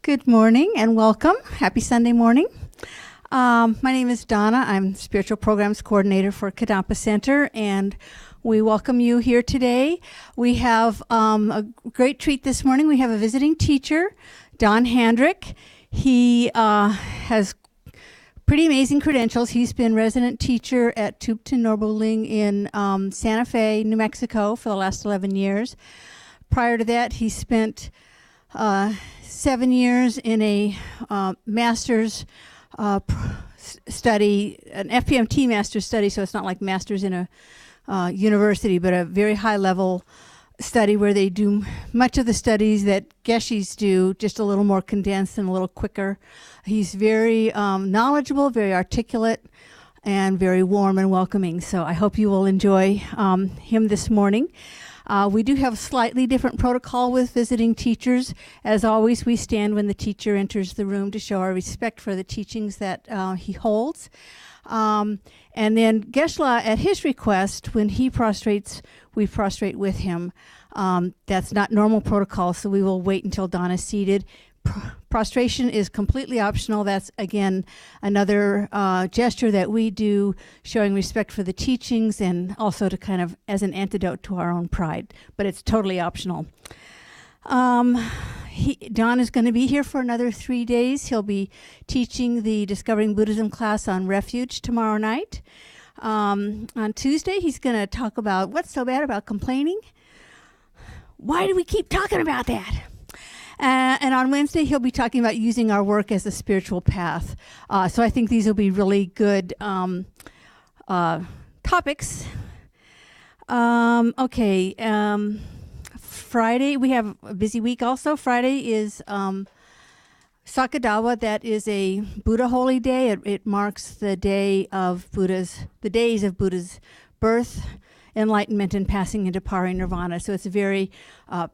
Good morning and welcome. Happy Sunday morning. My name is Donna. I'm Spiritual Programs Coordinator for Kadampa Center, and we welcome you here today. We have a great treat this morning. We have a visiting teacher, Don Handrick. He has pretty amazing credentials. He's been resident teacher at Tubten Norboling in Santa Fe, New Mexico for the last 11 years. Prior to that, he spent 7 years in a master's study, an FPMT master's study, so it's not like master's in a university, but a very high level study where they do much of the studies that Geshis do, just a little more condensed and a little quicker. He's very knowledgeable, very articulate, and very warm and welcoming. So I hope you will enjoy him this morning. We do have a slightly different protocol with visiting teachers. As always, we stand when the teacher enters the room to show our respect for the teachings that he holds. And then Geshe-la, at his request, when he prostrates, we prostrate with him. That's not normal protocol, so we will wait until Don is seated. Prostration is completely optional. That's, again, another gesture that we do showing respect for the teachings and also to kind of as an antidote to our own pride, but it's totally optional. Don is going to be here for another 3 days. He'll be teaching the Discovering Buddhism class on refuge tomorrow night. On Tuesday, he's going to talk about what's so bad about complaining. Why do we keep talking about that? And on Wednesday, he'll be talking about using our work as a spiritual path. So I think these will be really good topics. Friday, we have a busy week also. Friday is Sakadawa. That is a Buddha holy day. It marks the days of Buddha's birth, enlightenment, and passing into parinirvana. So it's a very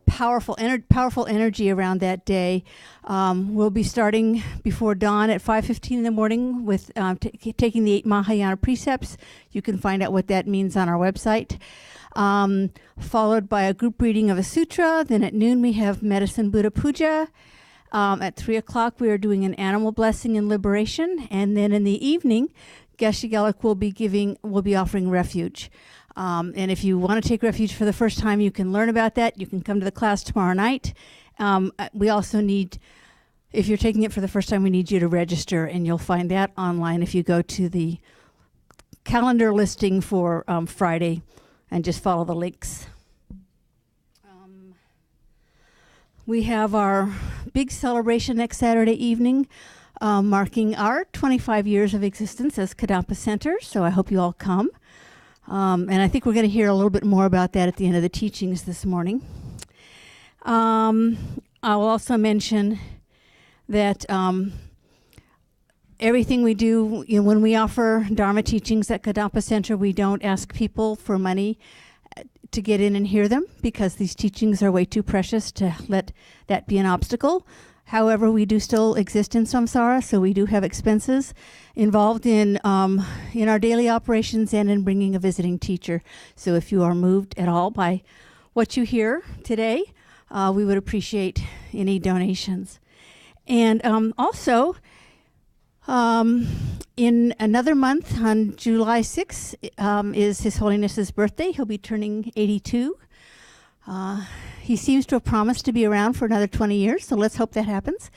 powerful energy around that day. We'll be starting before dawn at 5:15 in the morning with taking the 8 Mahayana precepts. You can find out what that means on our website. Followed by a group reading of a sutra. Then at noon we have Medicine Buddha Puja. At 3 o'clock we are doing an animal blessing and liberation. And then in the evening, Geshe Gelik will be offering refuge. And if you want to take refuge for the first time, you can learn about that. You can come to the class tomorrow night. We also need, if you're taking it for the first time, we need you to register, and you'll find that online if you go to the calendar listing for Friday and just follow the links. We have our big celebration next Saturday evening, marking our 25 years of existence as Kadampa Center, so I hope you all come. And I think we're going to hear a little bit more about that at the end of the teachings this morning. I'll also mention that everything we do, when we offer Dharma teachings at Kadampa Center, we don't ask people for money to get in and hear them because these teachings are way too precious to let that be an obstacle. However, we do still exist in samsara, so we do have expenses involved in our daily operations and in bringing a visiting teacher. So if you are moved at all by what you hear today, we would appreciate any donations. And also, in another month, on July 6th, is His Holiness's birthday. He'll be turning 82. He seems to have promised to be around for another 20 years, so let's hope that happens.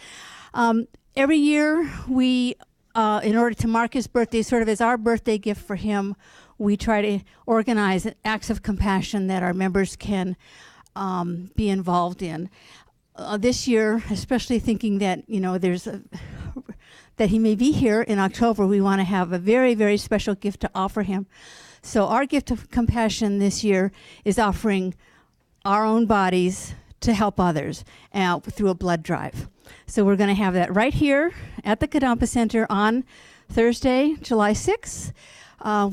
Every year, we, in order to mark his birthday, sort of as our birthday gift for him, we try to organize acts of compassion that our members can be involved in. This year, especially thinking that, that he may be here in October, we want to have a very, very special gift to offer him. So our gift of compassion this year is offering our own bodies to help others through a blood drive. So we're going to have that right here at the Kadampa Center on Thursday, July 6th.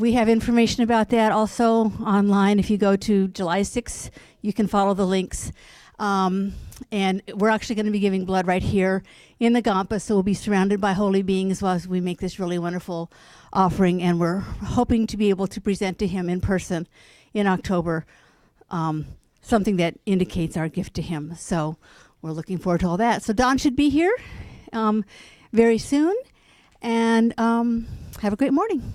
We have information about that also online. If you go to July 6th, you can follow the links. And we're actually going to be giving blood right here in the Gampa, so we'll be surrounded by holy beings while we make this really wonderful offering, and we're hoping to be able to present to him in person in October something that indicates our gift to him. So we're looking forward to all that. So Don should be here very soon, and have a great morning.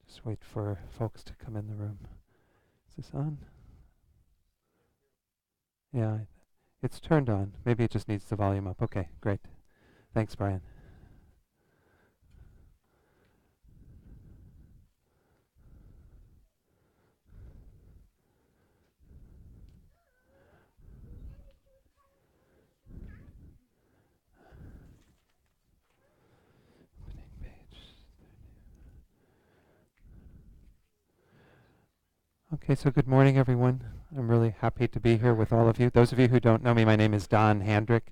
Just wait for folks to come in the room. Is this on? Yeah, it's turned on. Maybe it just needs the volume up. Okay, great. Thanks, Brian. Opening page. Okay, so good morning, everyone. I'm really happy to be here with all of you. Those of you who don't know me, my name is Don Handrick.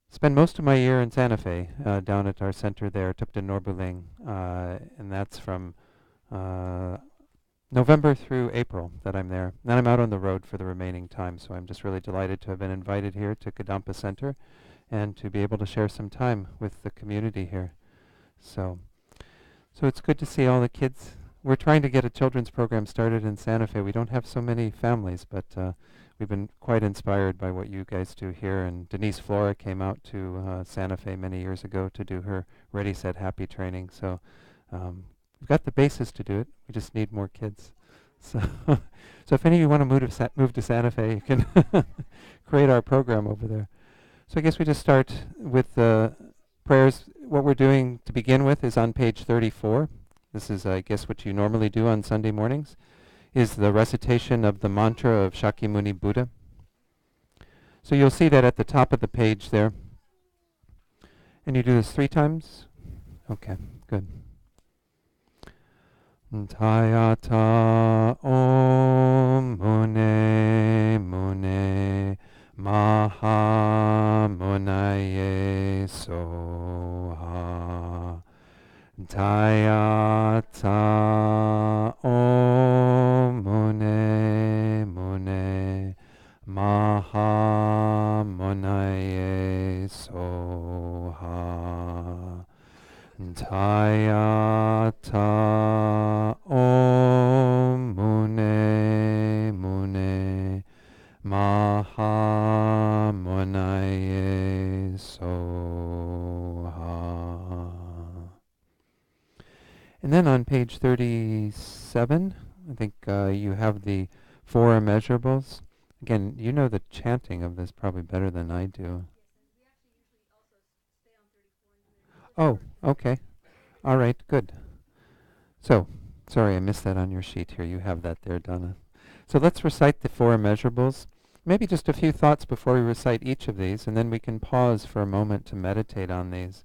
Spend most of my year in Santa Fe, down at our center there, Tupten Norbuling, and that's from November through April that I'm there. Then I'm out on the road for the remaining time, so I'm just really delighted to have been invited here to Kadampa Center and to be able to share some time with the community here. So it's good to see all the kids. We're trying to get a children's program started in Santa Fe. We don't have so many families, but we've been quite inspired by what you guys do here. And Denise Flora came out to Santa Fe many years ago to do her Ready, Set, Happy training. So we've got the basis to do it. We just need more kids. So, so if any of you want to move to Santa Fe, you can create our program over there. So I guess we just start with the prayers. What we're doing to begin with is on page 34. This is, I guess, what you normally do on Sunday mornings, is the recitation of the mantra of Shakyamuni Buddha. So you'll see that at the top of the page there. And you do this 3 times? Okay, good. Tayata om mune mune Mahamunaye Soha Tayata Om Mune Mune Mahamunaye Soha Tayata Om Mune Mune Mahamunaye Soha. And then on page 37, I think you have the four immeasurables. Again, you know the chanting of this probably better than I do. Oh, okay. All right, good. So, sorry I missed that on your sheet here. You have that there, Donna. So let's recite the four immeasurables. Maybe just a few thoughts before we recite each of these, and then we can pause for a moment to meditate on these.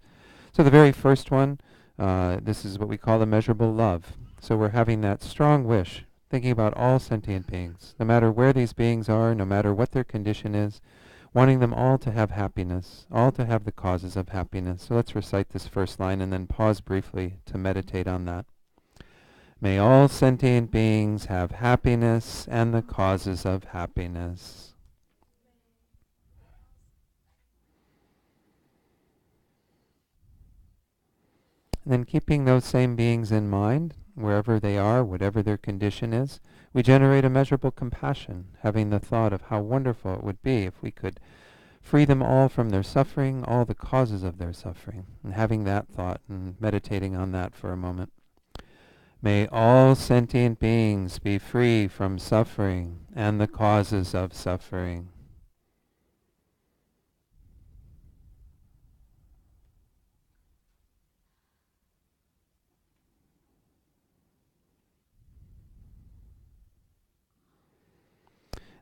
So the very first one, this is what we call immeasurable love. So we're having that strong wish, thinking about all sentient beings, no matter where these beings are, no matter what their condition is, wanting them all to have happiness, all to have the causes of happiness. So let's recite this first line and then pause briefly to meditate on that. May all sentient beings have happiness and the causes of happiness. And then keeping those same beings in mind, wherever they are, whatever their condition is, we generate immeasurable compassion, having the thought of how wonderful it would be if we could free them all from their suffering, all the causes of their suffering, and having that thought and meditating on that for a moment. May all sentient beings be free from suffering and the causes of suffering.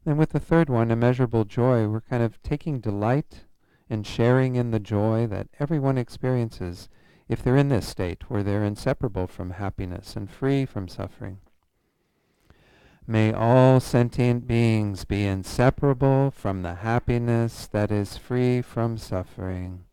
Then with the third one, immeasurable joy, we're kind of taking delight and sharing in the joy that everyone experiences if they're in this state where they're inseparable from happiness and free from suffering. May all sentient beings be inseparable from the happiness that is free from suffering.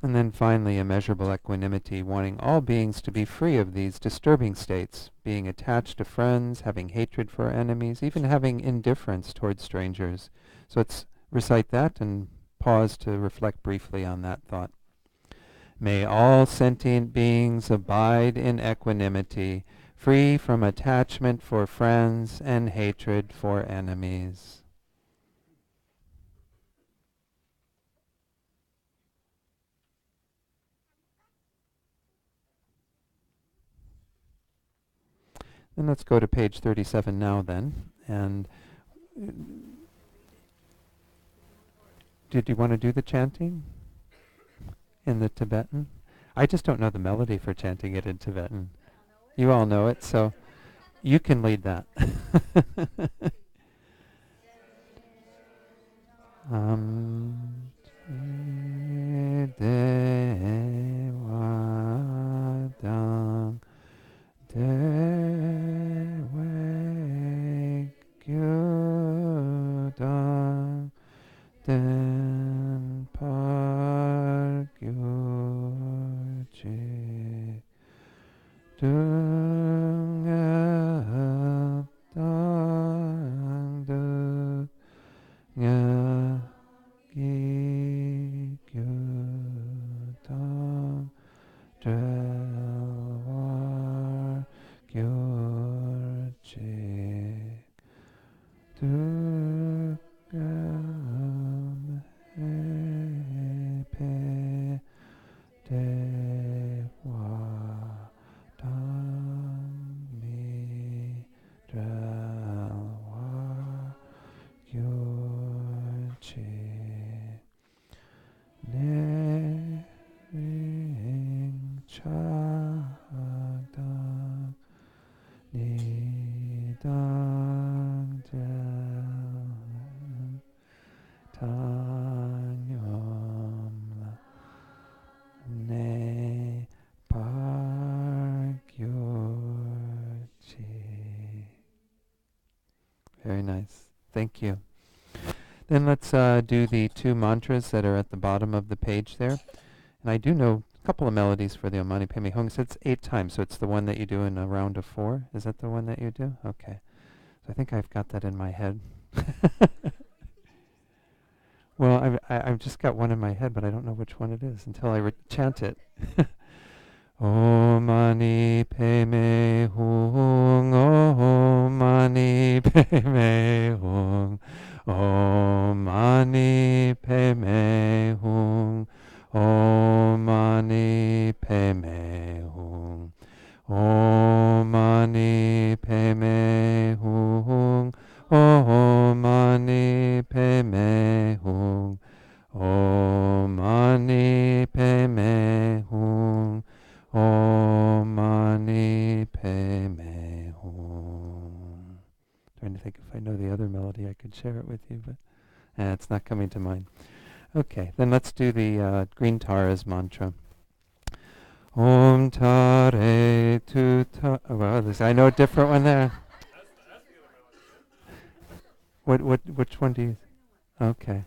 And then finally, immeasurable equanimity, wanting all beings to be free of these disturbing states, being attached to friends, having hatred for enemies, even having indifference towards strangers. So let's recite that and pause to reflect briefly on that thought. May all sentient beings abide in equanimity, free from attachment for friends and hatred for enemies. And let's go to page 37 now then. And did you want to do the chanting in the Tibetan? I just don't know the melody for chanting it in Tibetan. You all know it, so you can lead that. Dewadam Devakyudam Den Pargyuchi Dunga Dang Gyutam Drelwar Gyurchi Dukam Hepe Dewa Dhammi Drelwar Gyurchi Nering Chagdam Nidang Jam Tanyam Thank you. Then let's do the 2 mantras that are at the bottom of the page there. And I do know a couple of melodies for the Om Mani Padme Hum. So it's 8 times, so it's the one that you do in a round of 4. Is that the one that you do? Okay. So I think I've got that in my head. Well, I've just got one in my head, but I don't know which one it is until I chant it. Om Mani Padme Hum, Om Mani Padme Hum, Om Mani Padme Hum, Om Mani Padme Hum, Om Mani Padme Hum, Om Mani Padme Hum, Om Mani Padme Hum, Om Mani Padme Hum. Trying to think if I know the other melody, I could share it with you, but it's not coming to mind. Okay, then let's do the Green Tara's mantra. Om Tare Tu Ta. Oh, well, I know a different one there. Which one do you? Okay.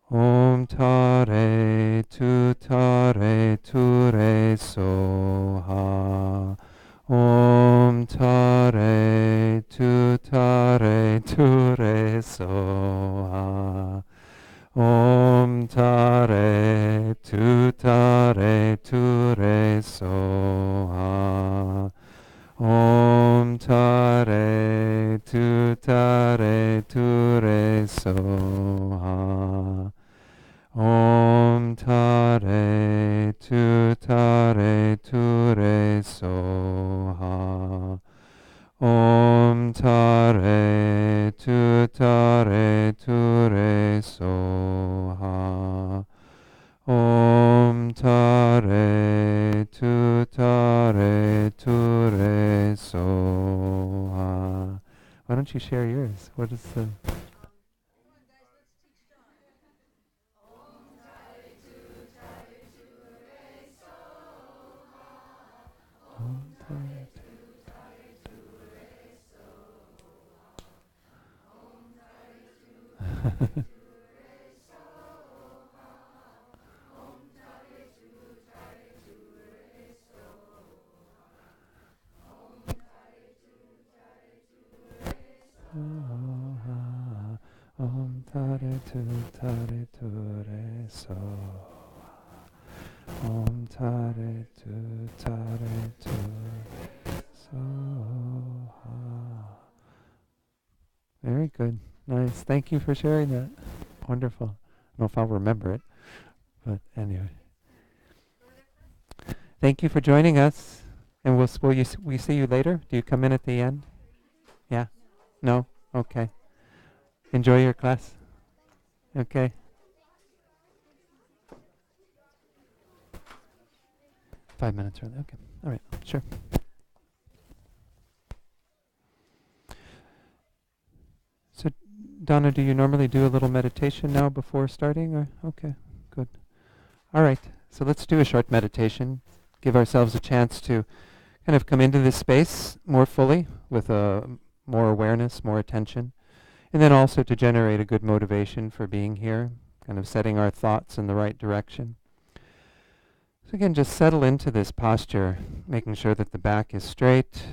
Om Tare Tu Tare Tu Re Soha. Om Tare Tu Tare Tu Re Soha. Om Tare Tu Tare Tu Re Soha. Om Tare Tu Tare Tu Re Soha. Om Tare Tu Tare Tu Re Soha. Om Tare Tu Tare Tu Re Soha. Om Tare Tu Tare Tu Re Soha. Why don't you share yours? What is the... Om Tare Soha. Om Tare Tu Tare Tu Re Soha. Om Tare Tu Tare Tu Re Soha. Very good. Nice. Thank you for sharing that. Wonderful. I don't know if I'll remember it, but anyway. Thank you for joining us. And we see you later? Do you come in at the end? Yeah? No? Okay. Enjoy your class. Okay. 5 minutes early. Okay. All right. Sure. So, Donna, do you normally do a little meditation now before starting? Or okay, good. All right. So let's do a short meditation. Give ourselves a chance to kind of come into this space more fully with more awareness, more attention, and then also to generate a good motivation for being here, kind of setting our thoughts in the right direction. So again, just settle into this posture, making sure that the back is straight,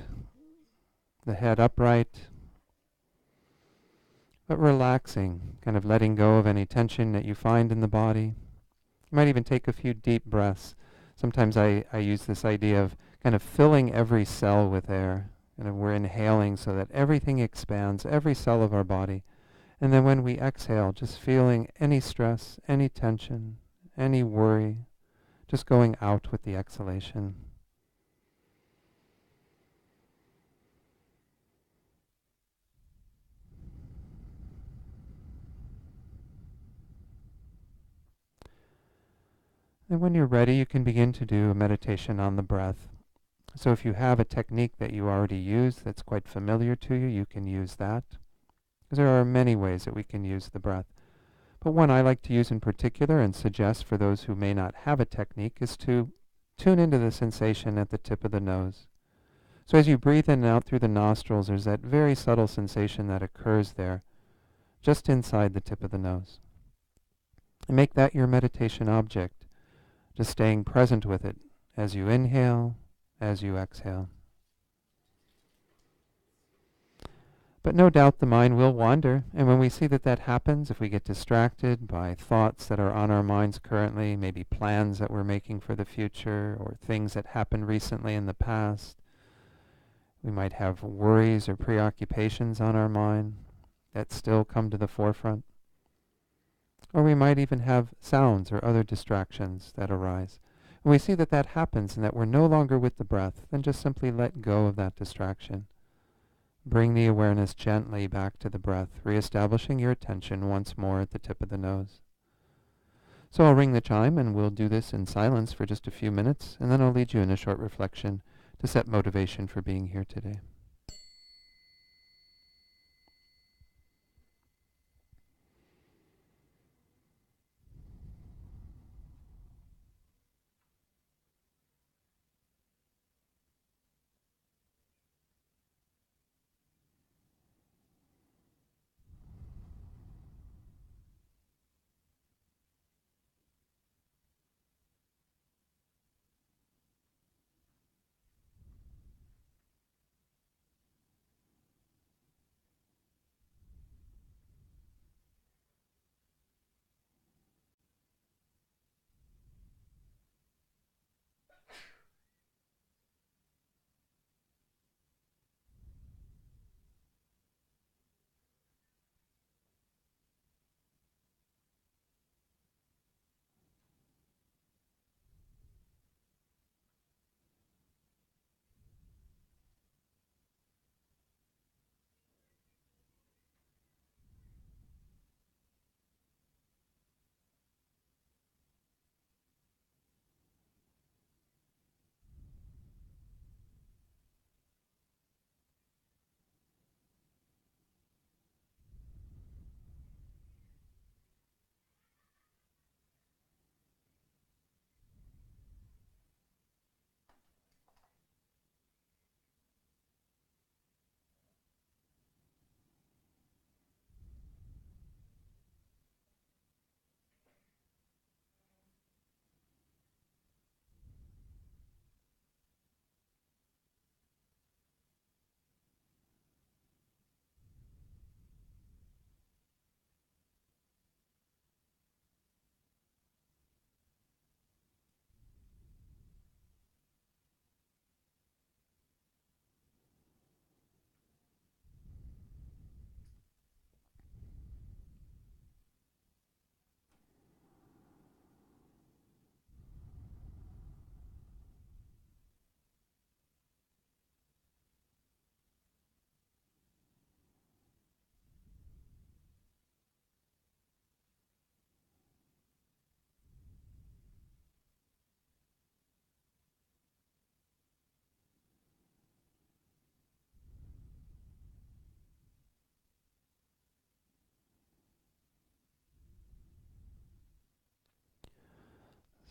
the head upright, but relaxing, kind of letting go of any tension that you find in the body. You might even take a few deep breaths. Sometimes I use this idea of kind of filling every cell with air. And we're inhaling so that everything expands, every cell of our body. And then when we exhale, just feeling any stress, any tension, any worry, just going out with the exhalation. And when you're ready, you can begin to do a meditation on the breath. So if you have a technique that you already use that's quite familiar to you, you can use that. Because there are many ways that we can use the breath. But one I like to use in particular and suggest for those who may not have a technique is to tune into the sensation at the tip of the nose. So as you breathe in and out through the nostrils, there's that very subtle sensation that occurs there, just inside the tip of the nose. And make that your meditation object, just staying present with it as you inhale, as you exhale. But no doubt the mind will wander, and when we see that that happens, if we get distracted by thoughts that are on our minds currently, maybe plans that we're making for the future, or things that happened recently in the past, we might have worries or preoccupations on our mind that still come to the forefront. Or we might even have sounds or other distractions that arise. When we see that that happens and that we're no longer with the breath, then just simply let go of that distraction. Bring the awareness gently back to the breath, reestablishing your attention once more at the tip of the nose. So I'll ring the chime, and we'll do this in silence for just a few minutes, and then I'll lead you in a short reflection to set motivation for being here today.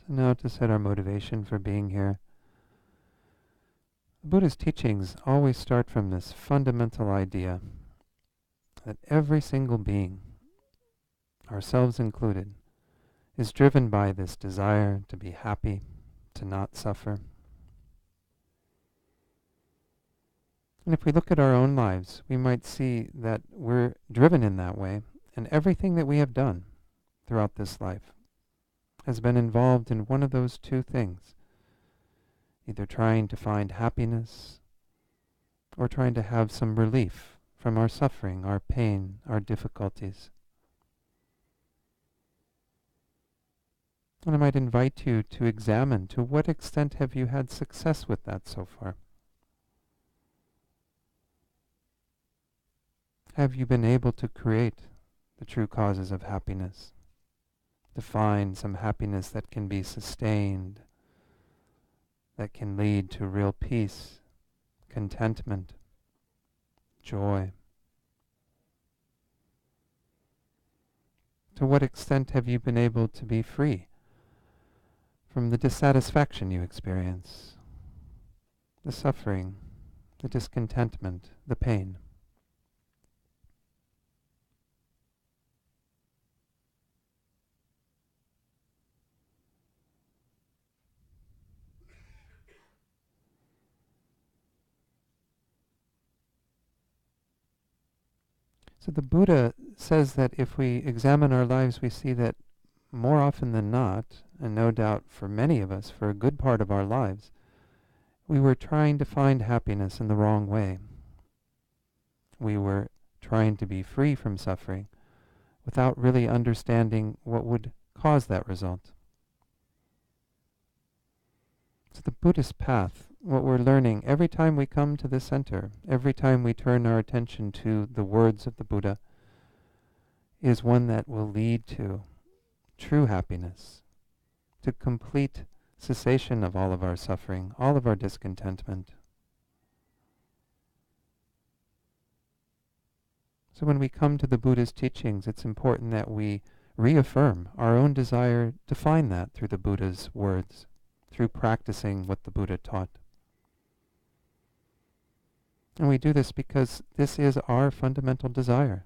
So now to set our motivation for being here. The Buddha's teachings always start from this fundamental idea that every single being, ourselves included, is driven by this desire to be happy, to not suffer. And if we look at our own lives, we might see that we're driven in that way, and everything that we have done throughout this life has been involved in one of those two things, either trying to find happiness or trying to have some relief from our suffering, our pain, our difficulties. And I might invite you to examine to what extent have you had success with that so far. Have you been able to create the true causes of happiness? To find some happiness that can be sustained, that can lead to real peace, contentment, joy? To what extent have you been able to be free from the dissatisfaction you experience, the suffering the discontentment, the pain. So the Buddha says that if we examine our lives, we see that more often than not, and no doubt for many of us, for a good part of our lives, we were trying to find happiness in the wrong way. We were trying to be free from suffering without really understanding what would cause that result. So the Buddhist path, what we're learning every time we come to the center, every time we turn our attention to the words of the Buddha, is one that will lead to true happiness, to complete cessation of all of our suffering, all of our discontentment. So when we come to the Buddha's teachings, it's important that we reaffirm our own desire to find that through the Buddha's words, through practicing what the Buddha taught. And we do this because this is our fundamental desire.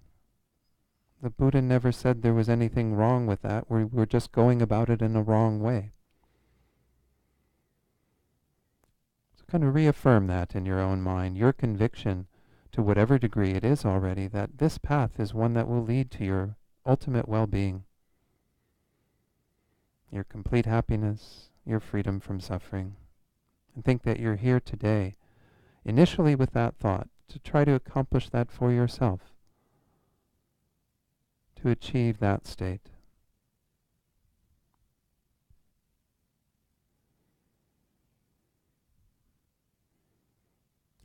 The Buddha never said there was anything wrong with that. We're just going about it in a wrong way. So kind of reaffirm that in your own mind, your conviction, to whatever degree it is already, that this path is one that will lead to your ultimate well-being, your complete happiness, your freedom from suffering. And think that you're here today, initially with that thought, to try to accomplish that for yourself, to achieve that state.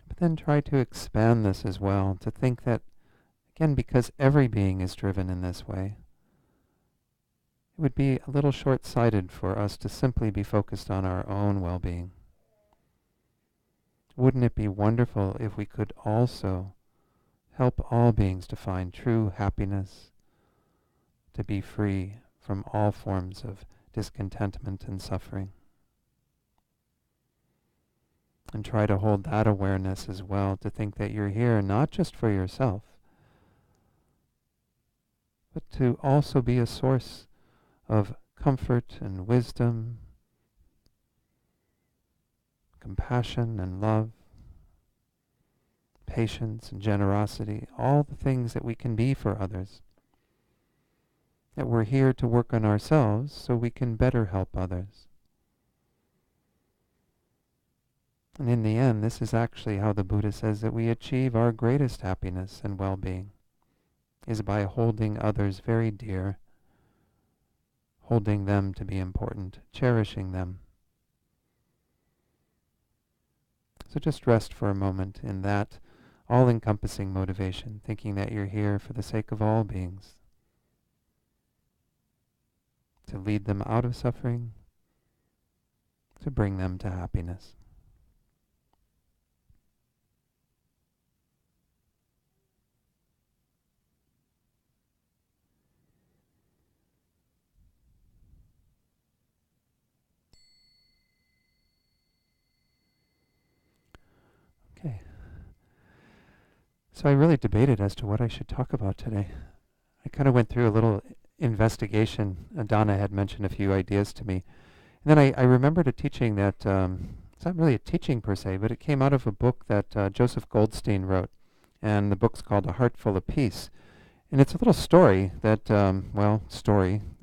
But then try to expand this as well, to think that, again, because every being is driven in this way, it would be a little short-sighted for us to simply be focused on our own well-being. Wouldn't it be wonderful if we could also help all beings to find true happiness, to be free from all forms of discontentment and suffering? And try to hold that awareness as well, to think that you're here not just for yourself, but to also be a source of comfort and wisdom, compassion and love, patience and generosity, all the things that we can be for others. That we're here to work on ourselves so we can better help others. And in the end, this is actually how the Buddha says that we achieve our greatest happiness and well-being, is by holding others very dear, holding them to be important, cherishing them. So just rest for a moment in that all-encompassing motivation, thinking that you're here for the sake of all beings, to lead them out of suffering, to bring them to happiness. Okay. So I really debated as to what I should talk about today. I kind of went through a little investigation. Donna had mentioned a few ideas to me. And then I remembered a teaching that, it's not really a teaching per se, but it came out of a book that Joseph Goldstein wrote. And the book's called A Heart Full of Peace. And it's a little story that,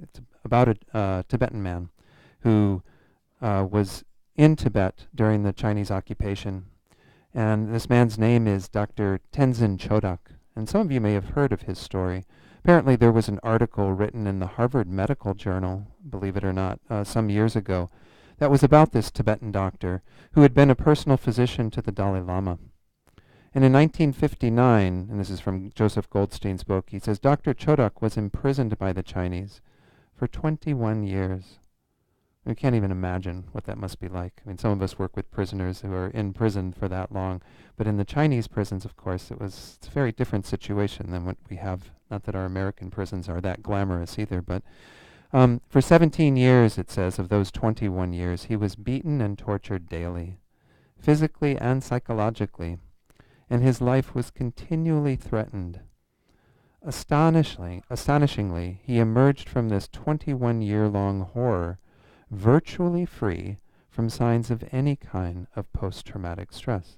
it's about a Tibetan man who was in Tibet during the Chinese occupation. And this man's name is Dr. Tenzin Chodak. And some of you may have heard of his story. Apparently there was an article written in the Harvard Medical Journal, believe it or not, some years ago, that was about this Tibetan doctor who had been a personal physician to the Dalai Lama. And in 1959, and this is from Joseph Goldstein's book, he says, Dr. Chodak was imprisoned by the Chinese for 21 years. We can't even imagine what that must be like. I mean, some of us work with prisoners who are in prison for that long, but in the Chinese prisons, of course, it's a very different situation than what we have. Not that our American prisons are that glamorous either, but for 17 years, it says, of those 21 years, he was beaten and tortured daily, physically and psychologically, and his life was continually threatened. Astonishingly, he emerged from this 21-year-long horror virtually free from signs of any kind of post-traumatic stress.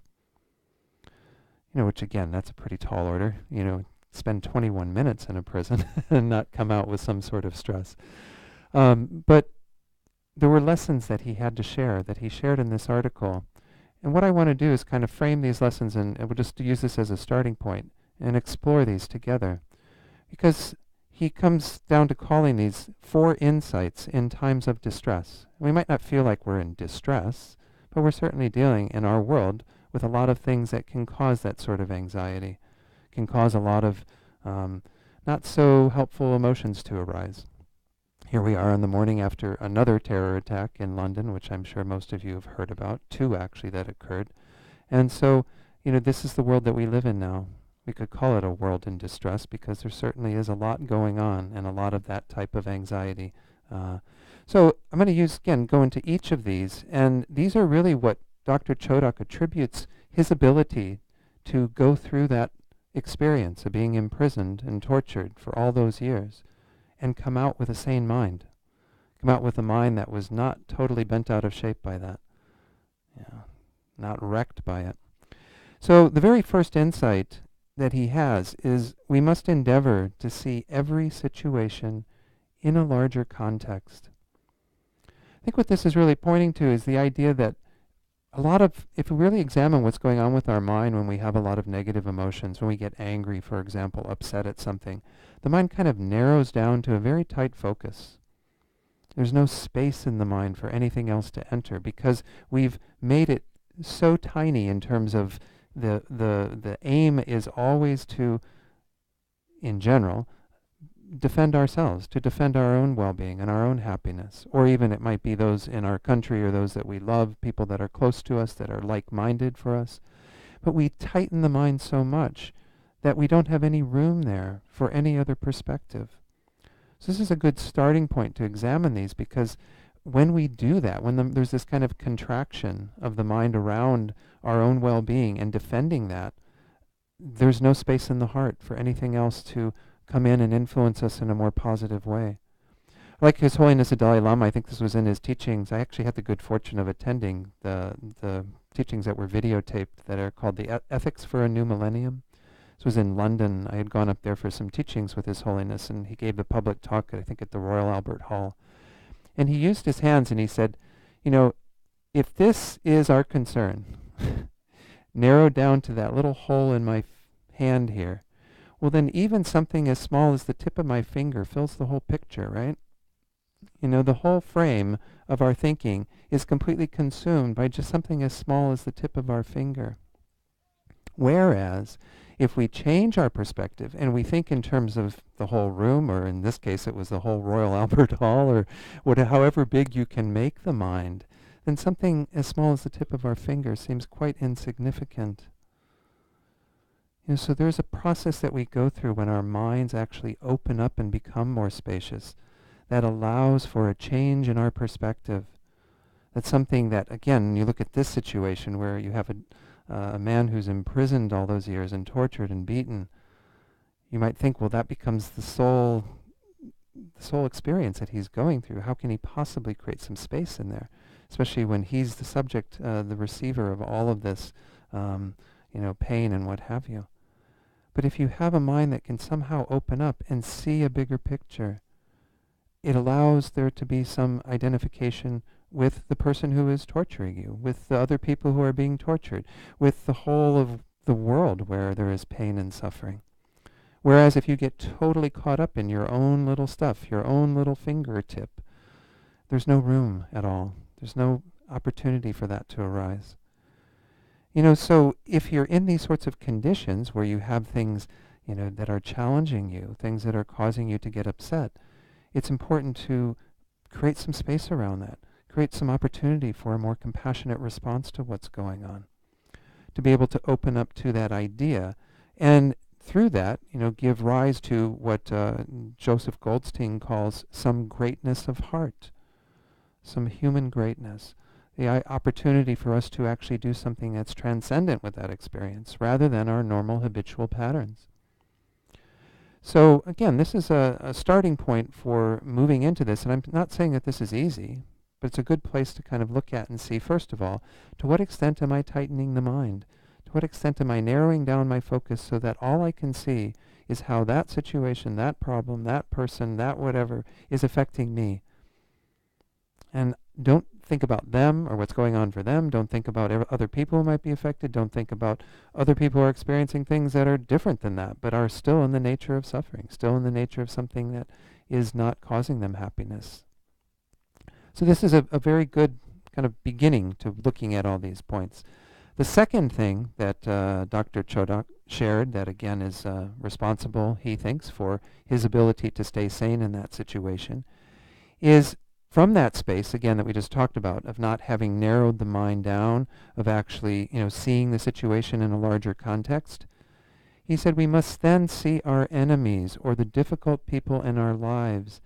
Which again, that's a pretty tall order. Spend 21 minutes in a prison and not come out with some sort of stress. But there were lessons that he had to share, that he shared in this article. And what I want to do is kind of frame these lessons, and we'll just use this as a starting point and explore these together. Because he comes down to calling these 4 insights in times of distress. We might not feel like we're in distress, but we're certainly dealing in our world with a lot of things that can cause that sort of anxiety, can cause a lot of not so helpful emotions to arise. Here we are on the morning after another terror attack in London, which I'm sure most of you have heard about, 2 actually that occurred. And so, this is the world that we live in now. We could call it a world in distress because there certainly is a lot going on and a lot of that type of anxiety. So I'm going to go into each of these, and these are really what Dr. Chodak attributes his ability to go through that experience of being imprisoned and tortured for all those years and come out with a sane mind, come out with a mind that was not totally bent out of shape by that, not wrecked by it. So the very first insight that he has is we must endeavor to see every situation in a larger context. I think what this is really pointing to is the idea that if we really examine what's going on with our mind when we have a lot of negative emotions, when we get angry, for example, upset at something, the mind kind of narrows down to a very tight focus. There's no space in the mind for anything else to enter because we've made it so tiny in terms of the aim is always to, in general, defend ourselves, to defend our own well-being and our own happiness. Or even it might be those in our country or those that we love, people that are close to us, that are like-minded for us. But we tighten the mind so much that we don't have any room there for any other perspective. So this is a good starting point to examine these, because when we do that, when there's this kind of contraction of the mind around our own well-being and defending that, there's no space in the heart for anything else to come in and influence us in a more positive way. Like His Holiness the Dalai Lama, I think this was in his teachings. I actually had the good fortune of attending the teachings that were videotaped that are called the Ethics for a New Millennium. This was in London. I had gone up there for some teachings with His Holiness, and he gave the public talk, I think, at the Royal Albert Hall. And he used his hands and he said, if this is our concern, narrowed down to that little hole in my hand here, well then even something as small as the tip of my finger fills the whole picture, right? The whole frame of our thinking is completely consumed by just something as small as the tip of our finger. Whereas, if we change our perspective and we think in terms of the whole room, or in this case it was the whole Royal Albert Hall, or however big you can make the mind, then something as small as the tip of our finger seems quite insignificant. So there's a process that we go through when our minds actually open up and become more spacious that allows for a change in our perspective. That's something that, again, you look at this situation where you have a man who's imprisoned all those years and tortured and beaten. You might think, well, that becomes the sole experience that he's going through. How can he possibly create some space in there? Especially when he's the subject, the receiver of all of this, pain and what have you. But if you have a mind that can somehow open up and see a bigger picture, it allows there to be some identification with the person who is torturing you, with the other people who are being tortured, with the whole of the world where there is pain and suffering. Whereas if you get totally caught up in your own little stuff, your own little fingertip, there's no room at all. There's no opportunity for that to arise. So if you're in these sorts of conditions where you have things, that are challenging you, things that are causing you to get upset, it's important to create some space around that, create some opportunity for a more compassionate response to what's going on, to be able to open up to that idea, and through that, give rise to what Joseph Goldstein calls some greatness of heart, some human greatness, the opportunity for us to actually do something that's transcendent with that experience, rather than our normal habitual patterns. So again, this is a starting point for moving into this, and I'm not saying that this is easy, but it's a good place to kind of look at and see, first of all, to what extent am I tightening the mind? To what extent am I narrowing down my focus so that all I can see is how that situation, that problem, that person, that whatever is affecting me? And don't think about them or what's going on for them. Don't think about other people who might be affected. Don't think about other people who are experiencing things that are different than that, but are still in the nature of suffering, still in the nature of something that is not causing them happiness. So this is a very good kind of beginning to looking at all these points. The second thing that Dr. Chodak shared, that again is responsible, he thinks, for his ability to stay sane in that situation, is from that space, again, that we just talked about, of not having narrowed the mind down, of actually, seeing the situation in a larger context. He said we must then see our enemies or the difficult people in our lives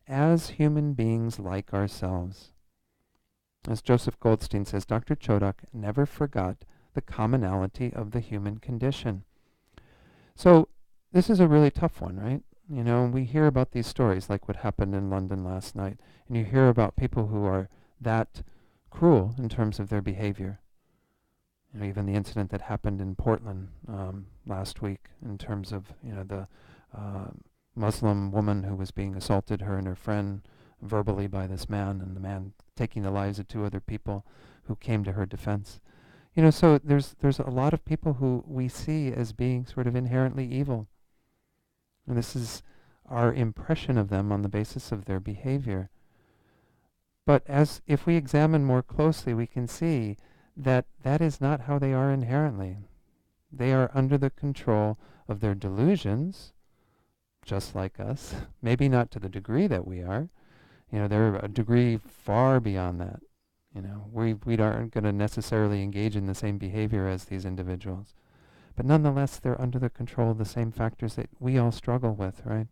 as human beings like ourselves. As Joseph Goldstein says, Dr. Chodak never forgot the commonality of the human condition. So this is a really tough one, right? We hear about these stories like what happened in London last night, and you hear about people who are that cruel in terms of their behavior. Even the incident that happened in Portland last week in terms of, the Muslim woman who was being assaulted, her and her friend, verbally by this man, and the man taking the lives of two other people who came to her defense. So there's a lot of people who we see as being sort of inherently evil. And this is our impression of them on the basis of their behavior. But if we examine more closely, we can see that that is not how they are inherently. They are under the control of their delusions, just like us. Maybe not to the degree that we are. They're a degree far beyond that. We aren't going to necessarily engage in the same behavior as these individuals. But nonetheless, they're under the control of the same factors that we all struggle with, right?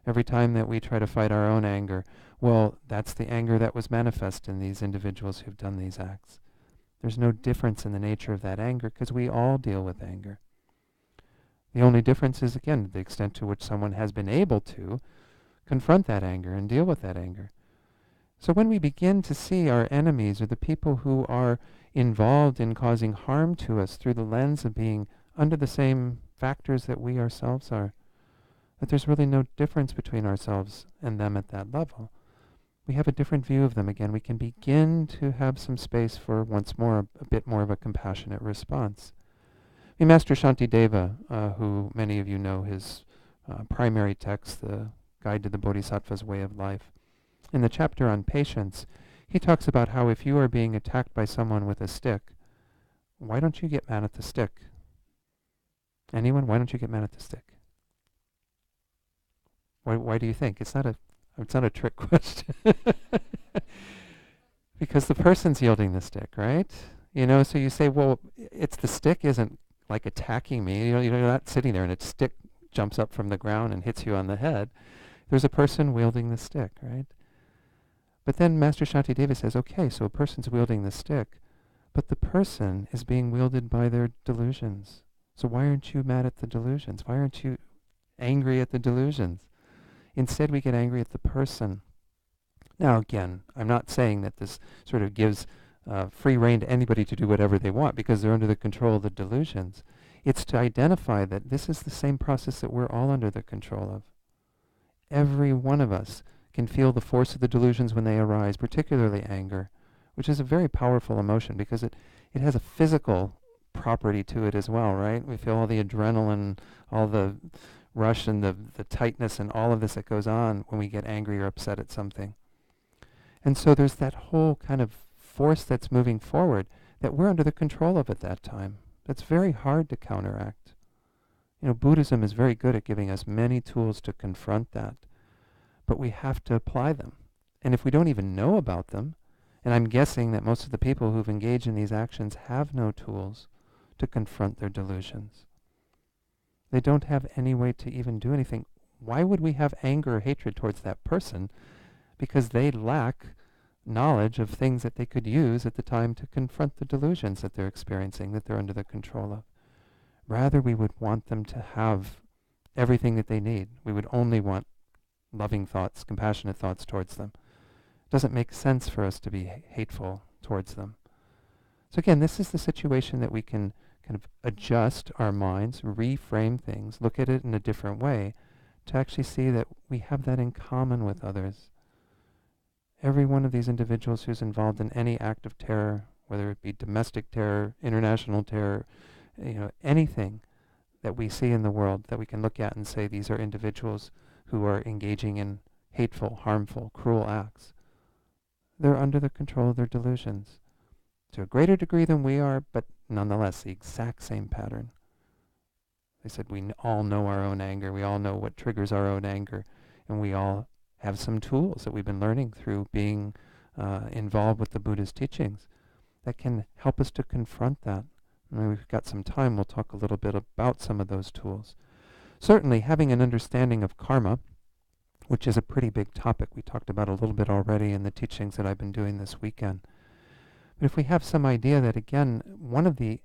Every time that we try to fight our own anger, well, that's the anger that was manifest in these individuals who've done these acts. There's no difference in the nature of that anger because we all deal with anger. The only difference is, again, the extent to which someone has been able to confront that anger and deal with that anger. So when we begin to see our enemies or the people who are involved in causing harm to us through the lens of being under the same factors that we ourselves are, that there's really no difference between ourselves and them at that level. We have a different view of them again. We can begin to have some space for, once more, a bit more of a compassionate response. Master Shantideva, who many of you know his primary text, the Guide to the Bodhisattva's Way of Life, in the chapter on patience, he talks about how if you are being attacked by someone with a stick, why don't you get mad at the stick? Anyone? Why don't you get mad at the stick? Why do you think? It's not a trick question. Because the person's yielding the stick, right? So you say, well, it's the stick isn't like attacking me. You're not sitting there and a stick jumps up from the ground and hits you on the head. There's a person wielding the stick, right? But then Master Shantideva says, okay, so a person's wielding the stick, but the person is being wielded by their delusions. So why aren't you mad at the delusions? Why aren't you angry at the delusions? Instead, we get angry at the person. Now, again, I'm not saying that this sort of gives free rein to anybody to do whatever they want because they're under the control of the delusions. It's to identify that this is the same process that we're all under the control of. Every one of us can feel the force of the delusions when they arise, particularly anger, which is a very powerful emotion because it has a physical property to it as well, right? We feel all the adrenaline, all the rush and the tightness and all of this that goes on when we get angry or upset at something. And so there's that whole kind of force that's moving forward that we're under the control of at that time. That's very hard to counteract. Buddhism is very good at giving us many tools to confront that, but we have to apply them. And if we don't even know about them, and I'm guessing that most of the people who've engaged in these actions have no tools to confront their delusions. They don't have any way to even do anything. Why would we have anger or hatred towards that person? Because they lack knowledge of things that they could use at the time to confront the delusions that they're experiencing, that they're under the control of. Rather, we would want them to have everything that they need. We would only want loving thoughts, compassionate thoughts towards them. It doesn't make sense for us to be hateful towards them. So again, this is the situation that we can kind of adjust our minds, reframe things, look at it in a different way, to actually see that we have that in common with others. Every one of these individuals who's involved in any act of terror, whether it be domestic terror, international terror, anything that we see in the world that we can look at and say these are individuals who are engaging in hateful, harmful, cruel acts. They're under the control of their delusions to a greater degree than we are, but nonetheless the exact same pattern. They said we all know our own anger. We all know what triggers our own anger, and we all have some tools that we've been learning through being involved with the Buddha's teachings that can help us to confront that. And we've got some time, we'll talk a little bit about some of those tools. Certainly, having an understanding of karma, which is a pretty big topic we talked about a little bit already in the teachings that I've been doing this weekend. But if we have some idea that, again, one of the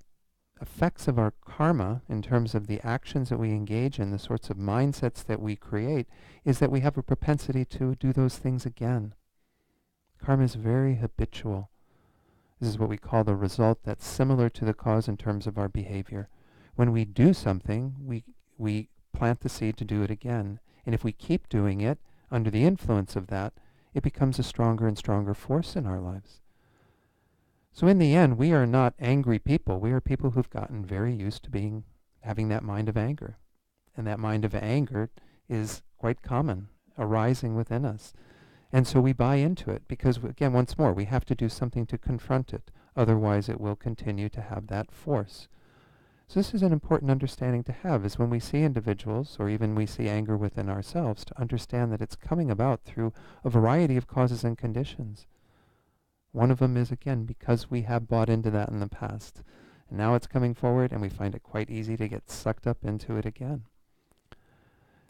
effects of our karma in terms of the actions that we engage in, the sorts of mindsets that we create, is that we have a propensity to do those things again. Karma is very habitual. This is what we call the result that's similar to the cause in terms of our behavior. When we do something, we plant the seed to do it again. And if we keep doing it under the influence of that, it becomes a stronger and stronger force in our lives. So in the end, we are not angry people. We are people who've gotten very used to having that mind of anger. And that mind of anger is quite common, arising within us. And so we buy into it because, again, once more, we have to do something to confront it. Otherwise, it will continue to have that force. So this is an important understanding to have, is when we see individuals, or even we see anger within ourselves, to understand that it's coming about through a variety of causes and conditions. One of them is, again, because we have bought into that in the past. And now it's coming forward, and we find it quite easy to get sucked up into it again.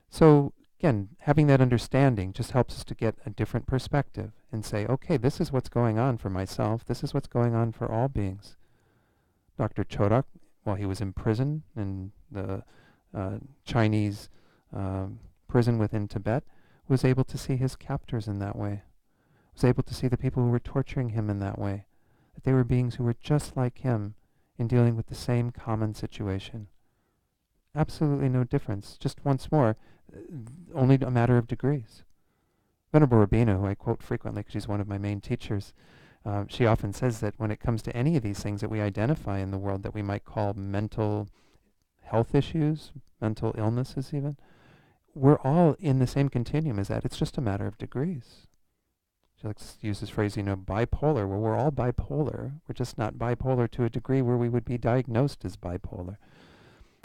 So, again, having that understanding just helps us to get a different perspective and say, okay, this is what's going on for myself. This is what's going on for all beings. Dr. Chodak, while he was in prison in the Chinese prison within Tibet, was able to see his captors in that way. Was able to see the people who were torturing him in that way. That they were beings who were just like him in dealing with the same common situation. Absolutely no difference. Just once more, only a matter of degrees. Venerable Rabina, who I quote frequently because she's one of my main teachers, she often says that when it comes to any of these things that we identify in the world that we might call mental health issues, mental illnesses even, we're all in the same continuum as that. It's just a matter of degrees. She likes to use this phrase, bipolar. Well, we're all bipolar. We're just not bipolar to a degree where we would be diagnosed as bipolar.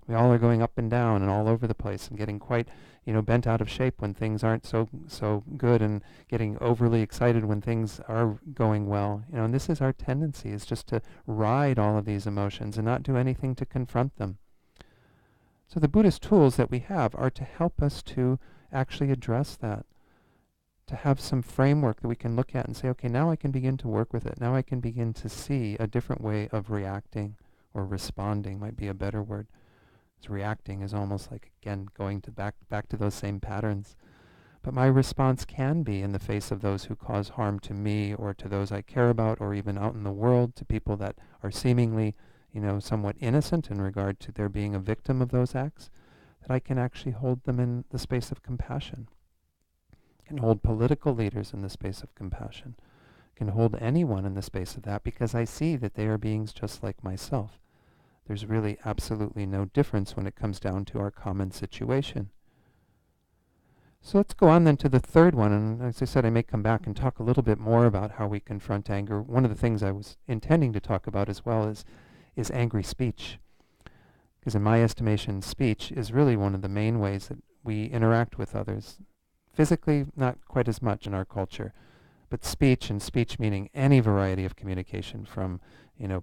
We all are going up and down and all over the place and getting quite, bent out of shape when things aren't so good, and getting overly excited when things are going well. And this is our tendency, is just to ride all of these emotions and not do anything to confront them. So the Buddhist tools that we have are to help us to actually address that, to have some framework that we can look at and say, okay, now I can begin to work with it. Now I can begin to see a different way of reacting, or responding might be a better word. Reacting is almost like, again, going to back to those same patterns. But my response can be in the face of those who cause harm to me or to those I care about, or even out in the world to people that are seemingly, somewhat innocent in regard to their being a victim of those acts, that I can actually hold them in the space of compassion. Can hold political leaders in the space of compassion. Can hold anyone in the space of that, because I see that they are beings just like myself. There's really absolutely no difference when it comes down to our common situation. So let's go on then to the third one, and as I said, I may come back and talk a little bit more about how we confront anger. One of the things I was intending to talk about as well is angry speech. Because in my estimation, speech is really one of the main ways that we interact with others. Physically, not quite as much in our culture, but speech, and speech meaning any variety of communication, from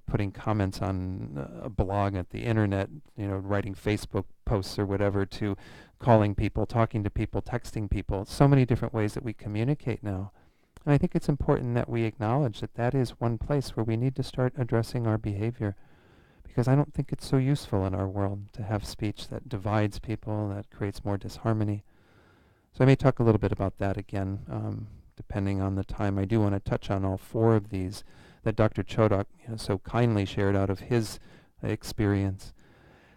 putting comments on a blog at the internet, writing Facebook posts or whatever, to calling people, talking to people, texting people. So many different ways that we communicate now And I think it's important that we acknowledge that that is one place where we need to start addressing our behavior, because I don't think it's so useful in our world to have speech that divides people, that creates more disharmony. So I may talk a little bit about that again, depending on the time. I do want to touch on all four of these that Dr. Chodak so kindly shared out of his experience.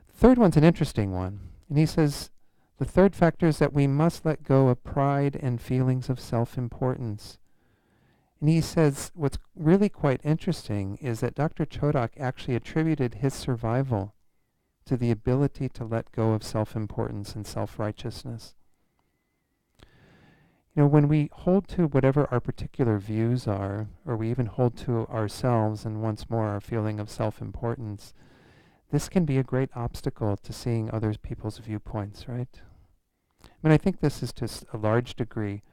The third one's an interesting one. And he says, the third factor is that we must let go of pride and feelings of self-importance. And he says what's really quite interesting is that Dr. Chodak actually attributed his survival to the ability to let go of self-importance and self-righteousness. When we hold to whatever our particular views are, or we even hold to ourselves and once more our feeling of self-importance, this can be a great obstacle to seeing other people's viewpoints, right? I think this is to a large degree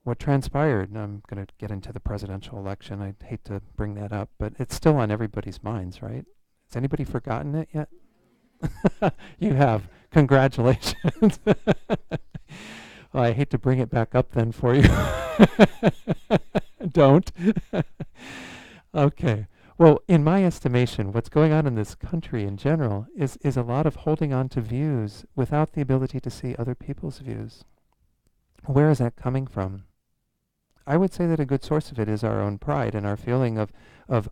what transpired. And I'm going to get into the presidential election. I hate to bring that up, but it's still on everybody's minds, right? Has anybody forgotten it yet? You have. Congratulations. Well, I hate to bring it back up then for you. Don't. Okay. Well, in my estimation, what's going on in this country in general is a lot of holding on to views without the ability to see other people's views. Where is that coming from? I would say that a good source of it is our own pride and our feeling of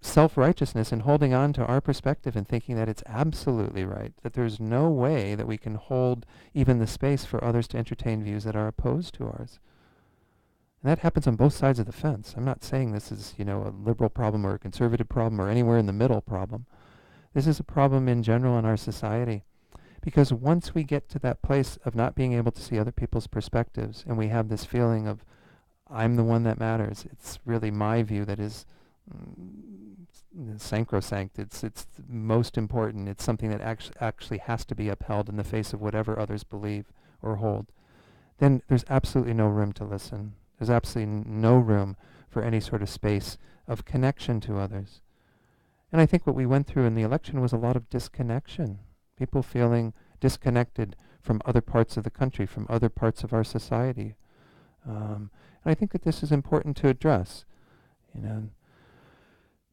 self-righteousness and holding on to our perspective and thinking that it's absolutely right, that there's no way that we can hold even the space for others to entertain views that are opposed to ours. And that happens on both sides of the fence. I'm not saying this is, a liberal problem or a conservative problem or anywhere in the middle problem. This is a problem in general in our society. Because once we get to that place of not being able to see other people's perspectives, and we have this feeling of, I'm the one that matters, it's really my view that is sacrosanct, it's most important, it's something that actually has to be upheld in the face of whatever others believe or hold, then there's absolutely no room to listen. There's absolutely no room for any sort of space of connection to others. And I think what we went through in the election was a lot of disconnection. People feeling disconnected from other parts of the country, from other parts of our society. And I think that this is important to address.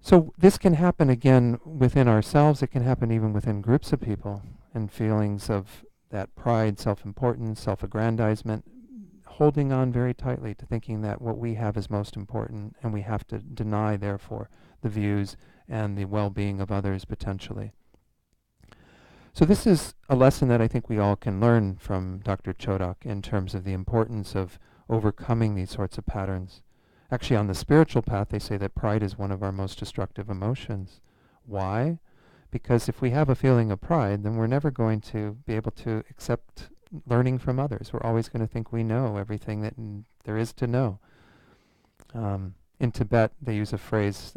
So this can happen again within ourselves. It can happen even within groups of people, and feelings of that pride, self-importance, self-aggrandizement, holding on very tightly to thinking that what we have is most important, and we have to deny, therefore, the views and the well-being of others potentially. So this is a lesson that I think we all can learn from Dr. Chodak in terms of the importance of overcoming these sorts of patterns. Actually, on the spiritual path, they say that pride is one of our most destructive emotions. Why? Because if we have a feeling of pride, then we're never going to be able to accept learning from others. We're always going to think we know everything that there is to know. In Tibet, they use a phrase,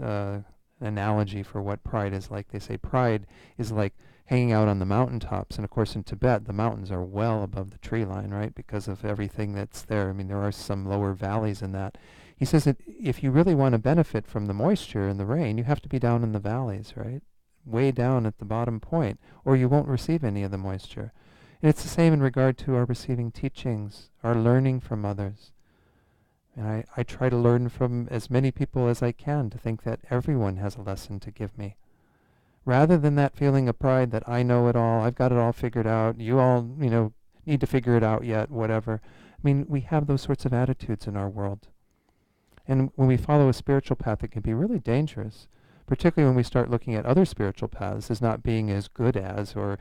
analogy for what pride is like. They say pride is like hanging out on the mountaintops. And of course, in Tibet, the mountains are well above the tree line, right? Because of everything that's there. There are some lower valleys in that. He says that if you really want to benefit from the moisture and the rain, you have to be down in the valleys, right? Way down at the bottom point, or you won't receive any of the moisture. And it's the same in regard to our receiving teachings, our learning from others. And I try to learn from as many people as I can, to think that everyone has a lesson to give me. Rather than that feeling of pride that I know it all, I've got it all figured out, you all, need to figure it out yet, whatever. We have those sorts of attitudes in our world. And when we follow a spiritual path, it can be really dangerous, particularly when we start looking at other spiritual paths as not being as good as, or,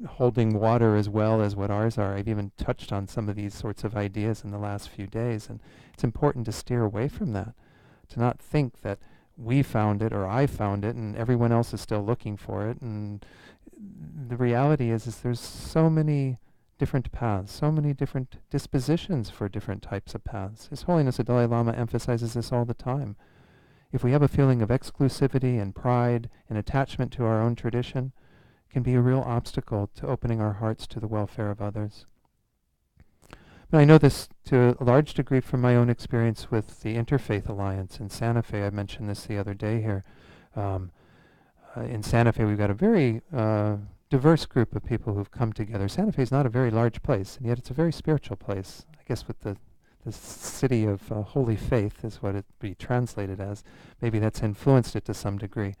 holding water as well as what ours are. I've even touched on some of these sorts of ideas in the last few days, and it's important to steer away from that, to not think that we found it or I found it and everyone else is still looking for it. And the reality is there's so many different paths, so many different dispositions for different types of paths. His Holiness the Dalai Lama emphasizes this all the time. If we have a feeling of exclusivity and pride and attachment to our own tradition, it can be a real obstacle to opening our hearts to the welfare of others. But I know this to a large degree from my own experience with the Interfaith Alliance in Santa Fe. I mentioned this the other day here. In Santa Fe, we've got a very diverse group of people who've come together. Santa Fe is not a very large place, and yet it's a very spiritual place. I guess with the the city of holy faith is what it be translated as. Maybe that's influenced it to some degree.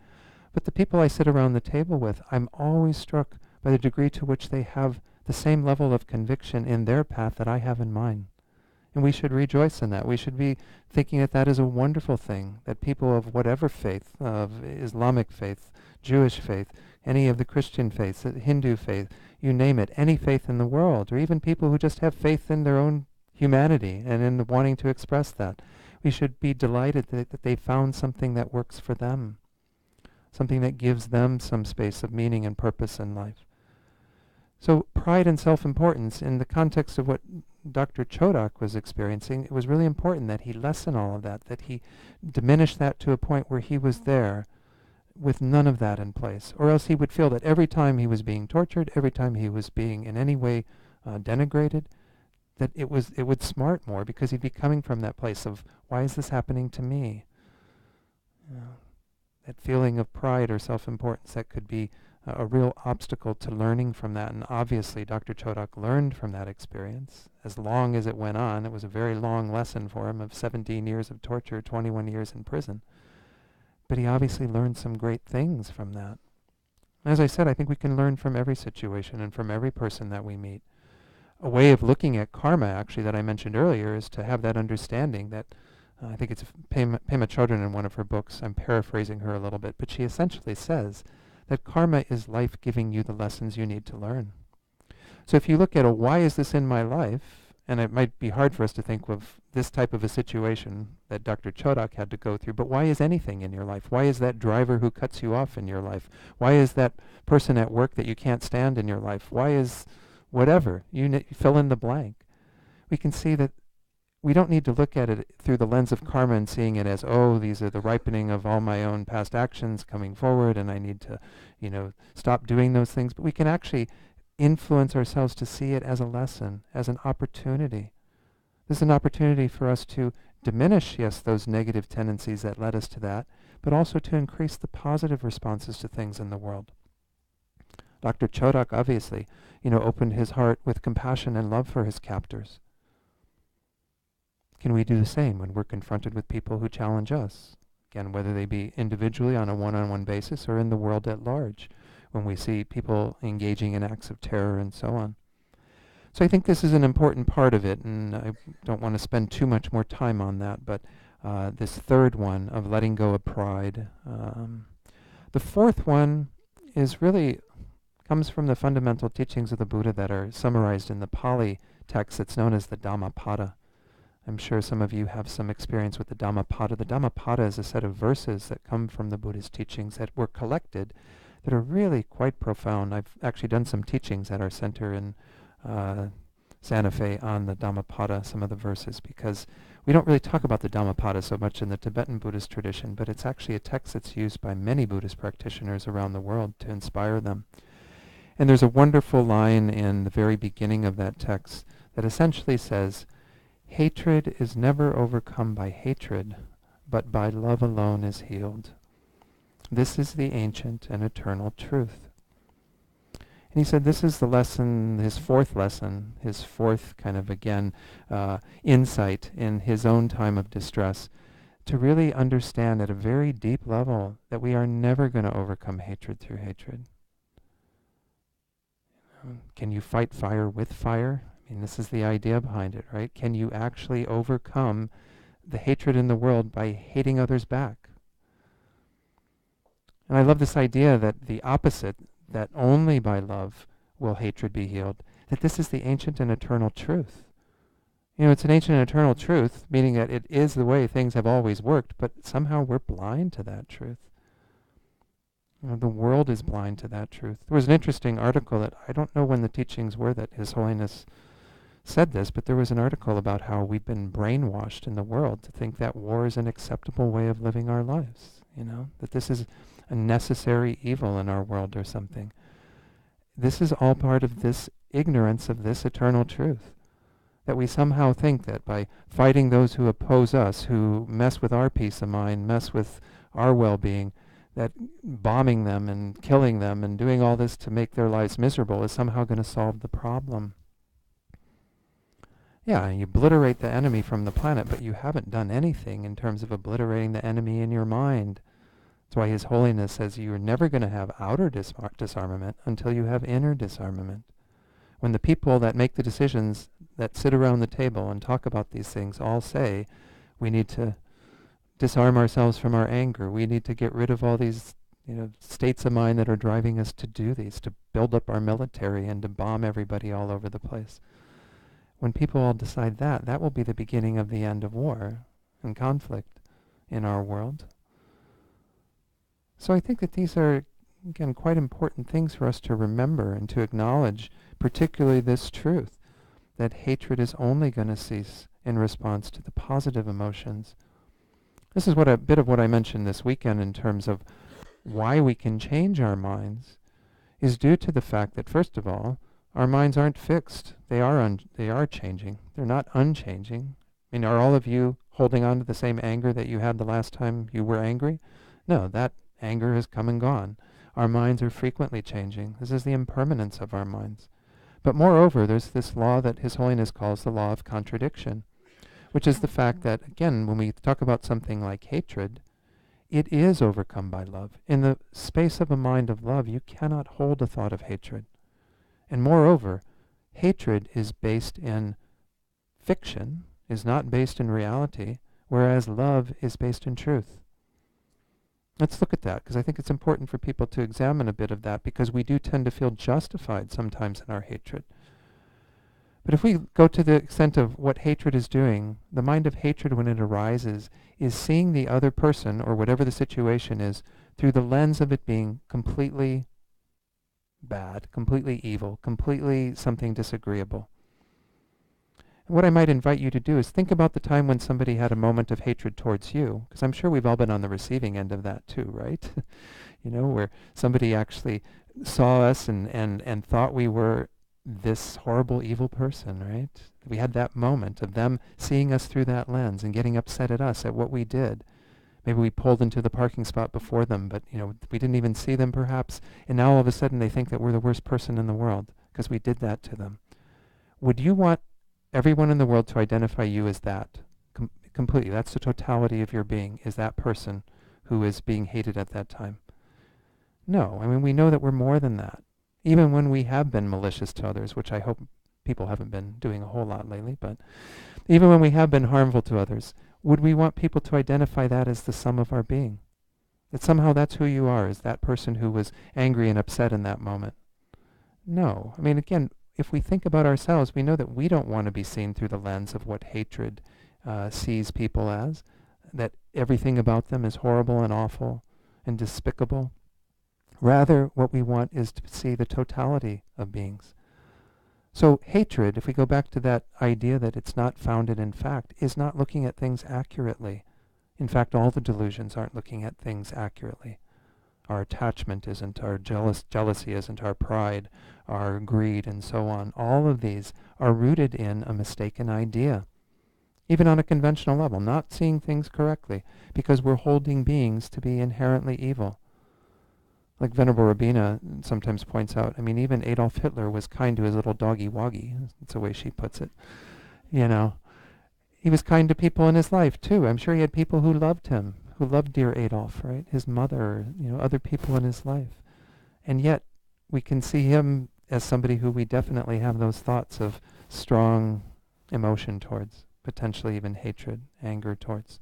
But the people I sit around the table with, I'm always struck by the degree to which they have the same level of conviction in their path that I have in mine. And we should rejoice in that. We should be thinking that that is a wonderful thing, that people of whatever faith, of Islamic faith, Jewish faith, any of the Christian faiths, Hindu faith, you name it, any faith in the world, or even people who just have faith in their own humanity and in wanting to express that. We should be delighted that they found something that works for them, something that gives them some space of meaning and purpose in life. So pride and self-importance, in the context of what Dr. Chodak was experiencing, it was really important that he lessen all of that, that he diminish that to a point where he was there with none of that in place. Or else he would feel that every time he was being tortured, every time he was being in any way denigrated, that it would smart more, because he'd be coming from that place of, why is this happening to me? That feeling of pride or self-importance that could be a real obstacle to learning from that. And obviously Dr. Chodak learned from that experience. As long as it went on, it was a very long lesson for him of 17 years of torture, 21 years in prison. But he obviously learned some great things from that. As I said, I think we can learn from every situation and from every person that we meet. A way of looking at karma, actually, that I mentioned earlier, is to have that understanding that, I think it's Pema Chodron in one of her books, I'm paraphrasing her a little bit, but she essentially says that karma is life giving you the lessons you need to learn. So if you look at why is this in my life, and it might be hard for us to think of this type of a situation that Dr. Chodak had to go through, but why is anything in your life? Why is that driver who cuts you off in your life? Why is that person at work that you can't stand in your life? Why is whatever? You fill in the blank. We can see that we don't need to look at it through the lens of karma and seeing it as, oh, these are the ripening of all my own past actions coming forward and I need to, stop doing those things. But we can actually influence ourselves to see it as a lesson, as an opportunity. This is an opportunity for us to diminish, yes, those negative tendencies that led us to that, but also to increase the positive responses to things in the world. Dr. Chodak obviously, opened his heart with compassion and love for his captors. Can we do the same when we're confronted with people who challenge us? Again, whether they be individually on a one-on-one basis or in the world at large, when we see people engaging in acts of terror and so on. So I think this is an important part of it, and I don't want to spend too much more time on that, but this third one of letting go of pride. The fourth one is really comes from the fundamental teachings of the Buddha that are summarized in the Pali text that's known as the Dhammapada. I'm sure some of you have some experience with the Dhammapada. The Dhammapada is a set of verses that come from the Buddha's teachings that were collected that are really quite profound. I've actually done some teachings at our center in Santa Fe on the Dhammapada, some of the verses, because we don't really talk about the Dhammapada so much in the Tibetan Buddhist tradition, but it's actually a text that's used by many Buddhist practitioners around the world to inspire them. And there's a wonderful line in the very beginning of that text that essentially says, hatred is never overcome by hatred, but by love alone is healed. This is the ancient and eternal truth. And he said this is the lesson, his fourth lesson, his fourth kind of, again, insight in his own time of distress, to really understand at a very deep level that we are never going to overcome hatred through hatred. Can you fight fire with fire? I mean, this is the idea behind it, right? Can you actually overcome the hatred in the world by hating others back? And I love this idea that the opposite, that only by love will hatred be healed, that this is the ancient and eternal truth. It's an ancient and eternal truth, meaning that it is the way things have always worked, but somehow we're blind to that truth. The world is blind to that truth. There was an interesting article that I don't know when the teachings were that His Holiness said this, but there was an article about how we've been brainwashed in the world to think that war is an acceptable way of living our lives, that this is a necessary evil in our world or something. This is all part of this ignorance of this eternal truth, that we somehow think that by fighting those who oppose us, who mess with our peace of mind, mess with our well-being, that bombing them and killing them and doing all this to make their lives miserable is somehow going to solve the problem. Yeah, you obliterate the enemy from the planet, but you haven't done anything in terms of obliterating the enemy in your mind. That's why His Holiness says you're never going to have outer disarmament until you have inner disarmament. When the people that make the decisions, that sit around the table and talk about these things, all say, we need to disarm ourselves from our anger. We need to get rid of all these, states of mind that are driving us to do these, to build up our military and to bomb everybody all over the place. When people all decide that, that will be the beginning of the end of war and conflict in our world. So I think that these are, again, quite important things for us to remember and to acknowledge, particularly this truth, that hatred is only going to cease in response to the positive emotions. This is a bit of what I mentioned this weekend in terms of why we can change our minds is due to the fact that, first of all, our minds aren't fixed. They are changing. They're not unchanging. I mean, are all of you holding on to the same anger that you had the last time you were angry? No, that anger has come and gone. Our minds are frequently changing. This is the impermanence of our minds. But moreover, there's this law that His Holiness calls the law of contradiction, which is the fact that, again, when we talk about something like hatred, it is overcome by love. In the space of a mind of love, you cannot hold a thought of hatred. And moreover, hatred is based in fiction, is not based in reality, whereas love is based in truth. Let's look at that, because I think it's important for people to examine a bit of that, because we do tend to feel justified sometimes in our hatred. But if we go to the extent of what hatred is doing, the mind of hatred when it arises is seeing the other person, or whatever the situation is, through the lens of it being completely bad, completely evil, completely something disagreeable. And what I might invite you to do is think about the time when somebody had a moment of hatred towards you, because I'm sure we've all been on the receiving end of that too, right? Where somebody actually saw us and thought we were this horrible, evil person, right? We had that moment of them seeing us through that lens and getting upset at us, at what we did. Maybe we pulled into the parking spot before them, but we didn't even see them perhaps, and now all of a sudden they think that we're the worst person in the world because we did that to them. Would you want everyone in the world to identify you as that? Completely. That's the totality of your being, is that person who is being hated at that time. No. I mean, we know that we're more than that. Even when we have been malicious to others, which I hope people haven't been doing a whole lot lately, but even when we have been harmful to others, would we want people to identify that as the sum of our being? That somehow that's who you are, is that person who was angry and upset in that moment? No. I mean, again, if we think about ourselves, we know that we don't want to be seen through the lens of what hatred sees people as, that everything about them is horrible and awful and despicable. Rather, what we want is to see the totality of beings. So hatred, if we go back to that idea that it's not founded in fact, is not looking at things accurately. In fact, all the delusions aren't looking at things accurately. Our attachment isn't, our jealousy isn't, our pride, our greed, and so on. All of these are rooted in a mistaken idea, even on a conventional level, not seeing things correctly, because we're holding beings to be inherently evil. Like Venerable Rabina sometimes points out, I mean, even Adolf Hitler was kind to his little doggy Woggy. That's the way she puts it. He was kind to people in his life, too. I'm sure he had people who loved him, who loved dear Adolf, right? His mother, other people in his life. And yet, we can see him as somebody who we definitely have those thoughts of strong emotion towards, potentially even hatred, anger towards.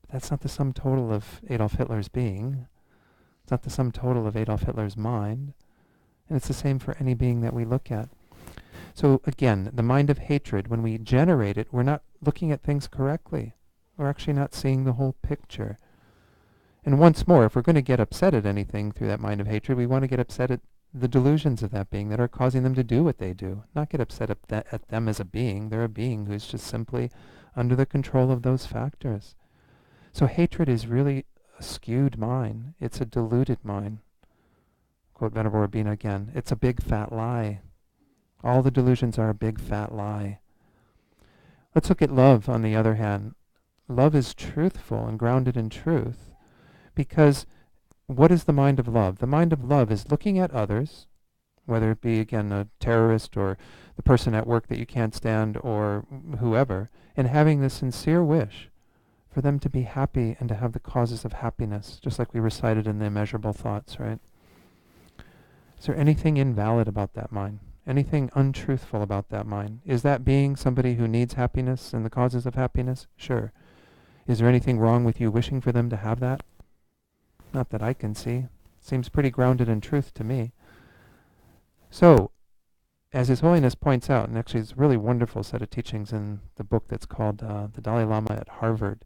But that's not the sum total of Adolf Hitler's being. It's not the sum total of Adolf Hitler's mind. And it's the same for any being that we look at. So again, the mind of hatred, when we generate it, we're not looking at things correctly. We're actually not seeing the whole picture. And once more, if we're going to get upset at anything through that mind of hatred, we want to get upset at the delusions of that being that are causing them to do what they do. Not get upset at them as a being. They're a being who's just simply under the control of those factors. So hatred is really a skewed mind. It's a deluded mind. Quote Venerable Rabina again, it's a big fat lie. All the delusions are a big fat lie. Let's look at love, on the other hand. Love is truthful and grounded in truth, because what is the mind of love? The mind of love is looking at others, whether it be, again, a terrorist or the person at work that you can't stand or whoever, and having the sincere wish for them to be happy and to have the causes of happiness, just like we recited in the immeasurable thoughts, right? Is there anything invalid about that mind? Anything untruthful about that mind? Is that being somebody who needs happiness and the causes of happiness? Sure. Is there anything wrong with you wishing for them to have that? Not that I can see. Seems pretty grounded in truth to me. So, as His Holiness points out, and actually it's a really wonderful set of teachings in the book that's called The Dalai Lama at Harvard,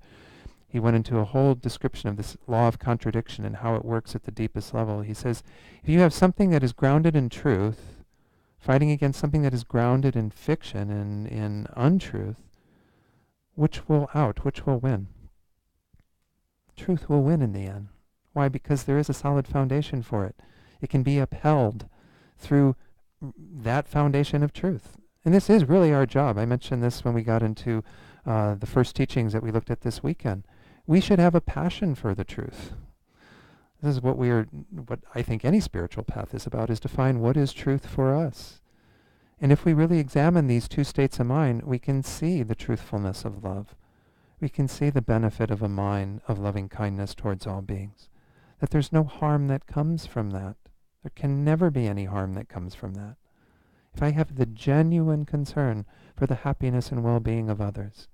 he went into a whole description of this law of contradiction and how it works at the deepest level. He says, if you have something that is grounded in truth, fighting against something that is grounded in fiction and in untruth, which will out? Which will win? Truth will win in the end. Why? Because there is a solid foundation for it. It can be upheld through that foundation of truth. And this is really our job. I mentioned this when we got into the first teachings that we looked at this weekend. We should have a passion for the truth. This is what I think any spiritual path is about, is to find what is truth for us. And if we really examine these two states of mind, we can see the truthfulness of love. We can see the benefit of a mind of loving kindness towards all beings. That there's no harm that comes from that. There can never be any harm that comes from that. If I have the genuine concern for the happiness and well-being of others,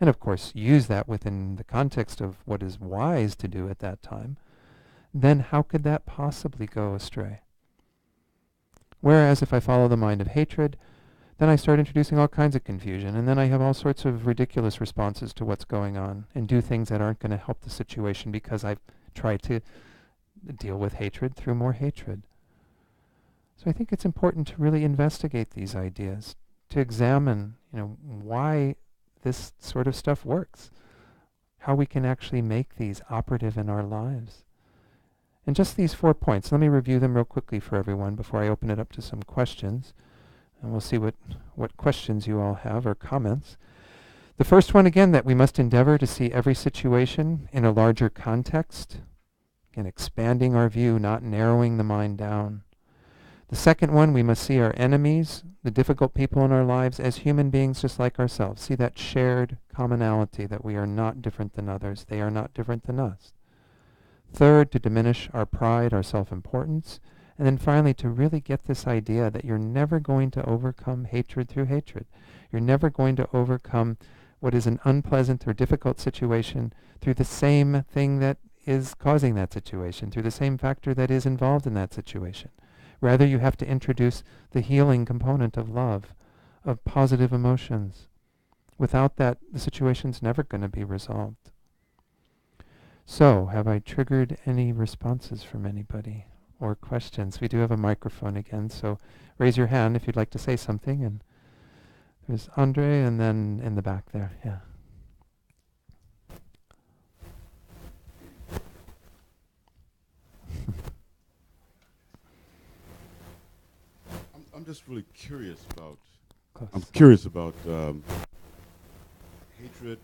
and of course use that within the context of what is wise to do at that time, then how could that possibly go astray? Whereas if I follow the mind of hatred, then I start introducing all kinds of confusion, and then I have all sorts of ridiculous responses to what's going on, and do things that aren't going to help the situation because I've tried to deal with hatred through more hatred. So I think it's important to really investigate these ideas, to examine, why this sort of stuff works, how we can actually make these operative in our lives. And just these 4 points, let me review them real quickly for everyone before I open it up to some questions. And we'll see what questions you all have or comments. The first one, again, that we must endeavor to see every situation in a larger context, and expanding our view, not narrowing the mind down. The second one, we must see our enemies, the difficult people in our lives, as human beings just like ourselves. See that shared commonality, that we are not different than others. They are not different than us. Third, to diminish our pride, our self-importance. And then finally, to really get this idea that you're never going to overcome hatred through hatred. You're never going to overcome what is an unpleasant or difficult situation through the same thing that is causing that situation, through the same factor that is involved in that situation. Rather, you have to introduce the healing component of love, of positive emotions. Without that, the situation's never going to be resolved. So, have I triggered any responses from anybody or questions? We do have a microphone again, so raise your hand if you'd like to say something. And there's Andre, and then in the back there, yeah. I'm just really curious about. Close. I'm curious about hatred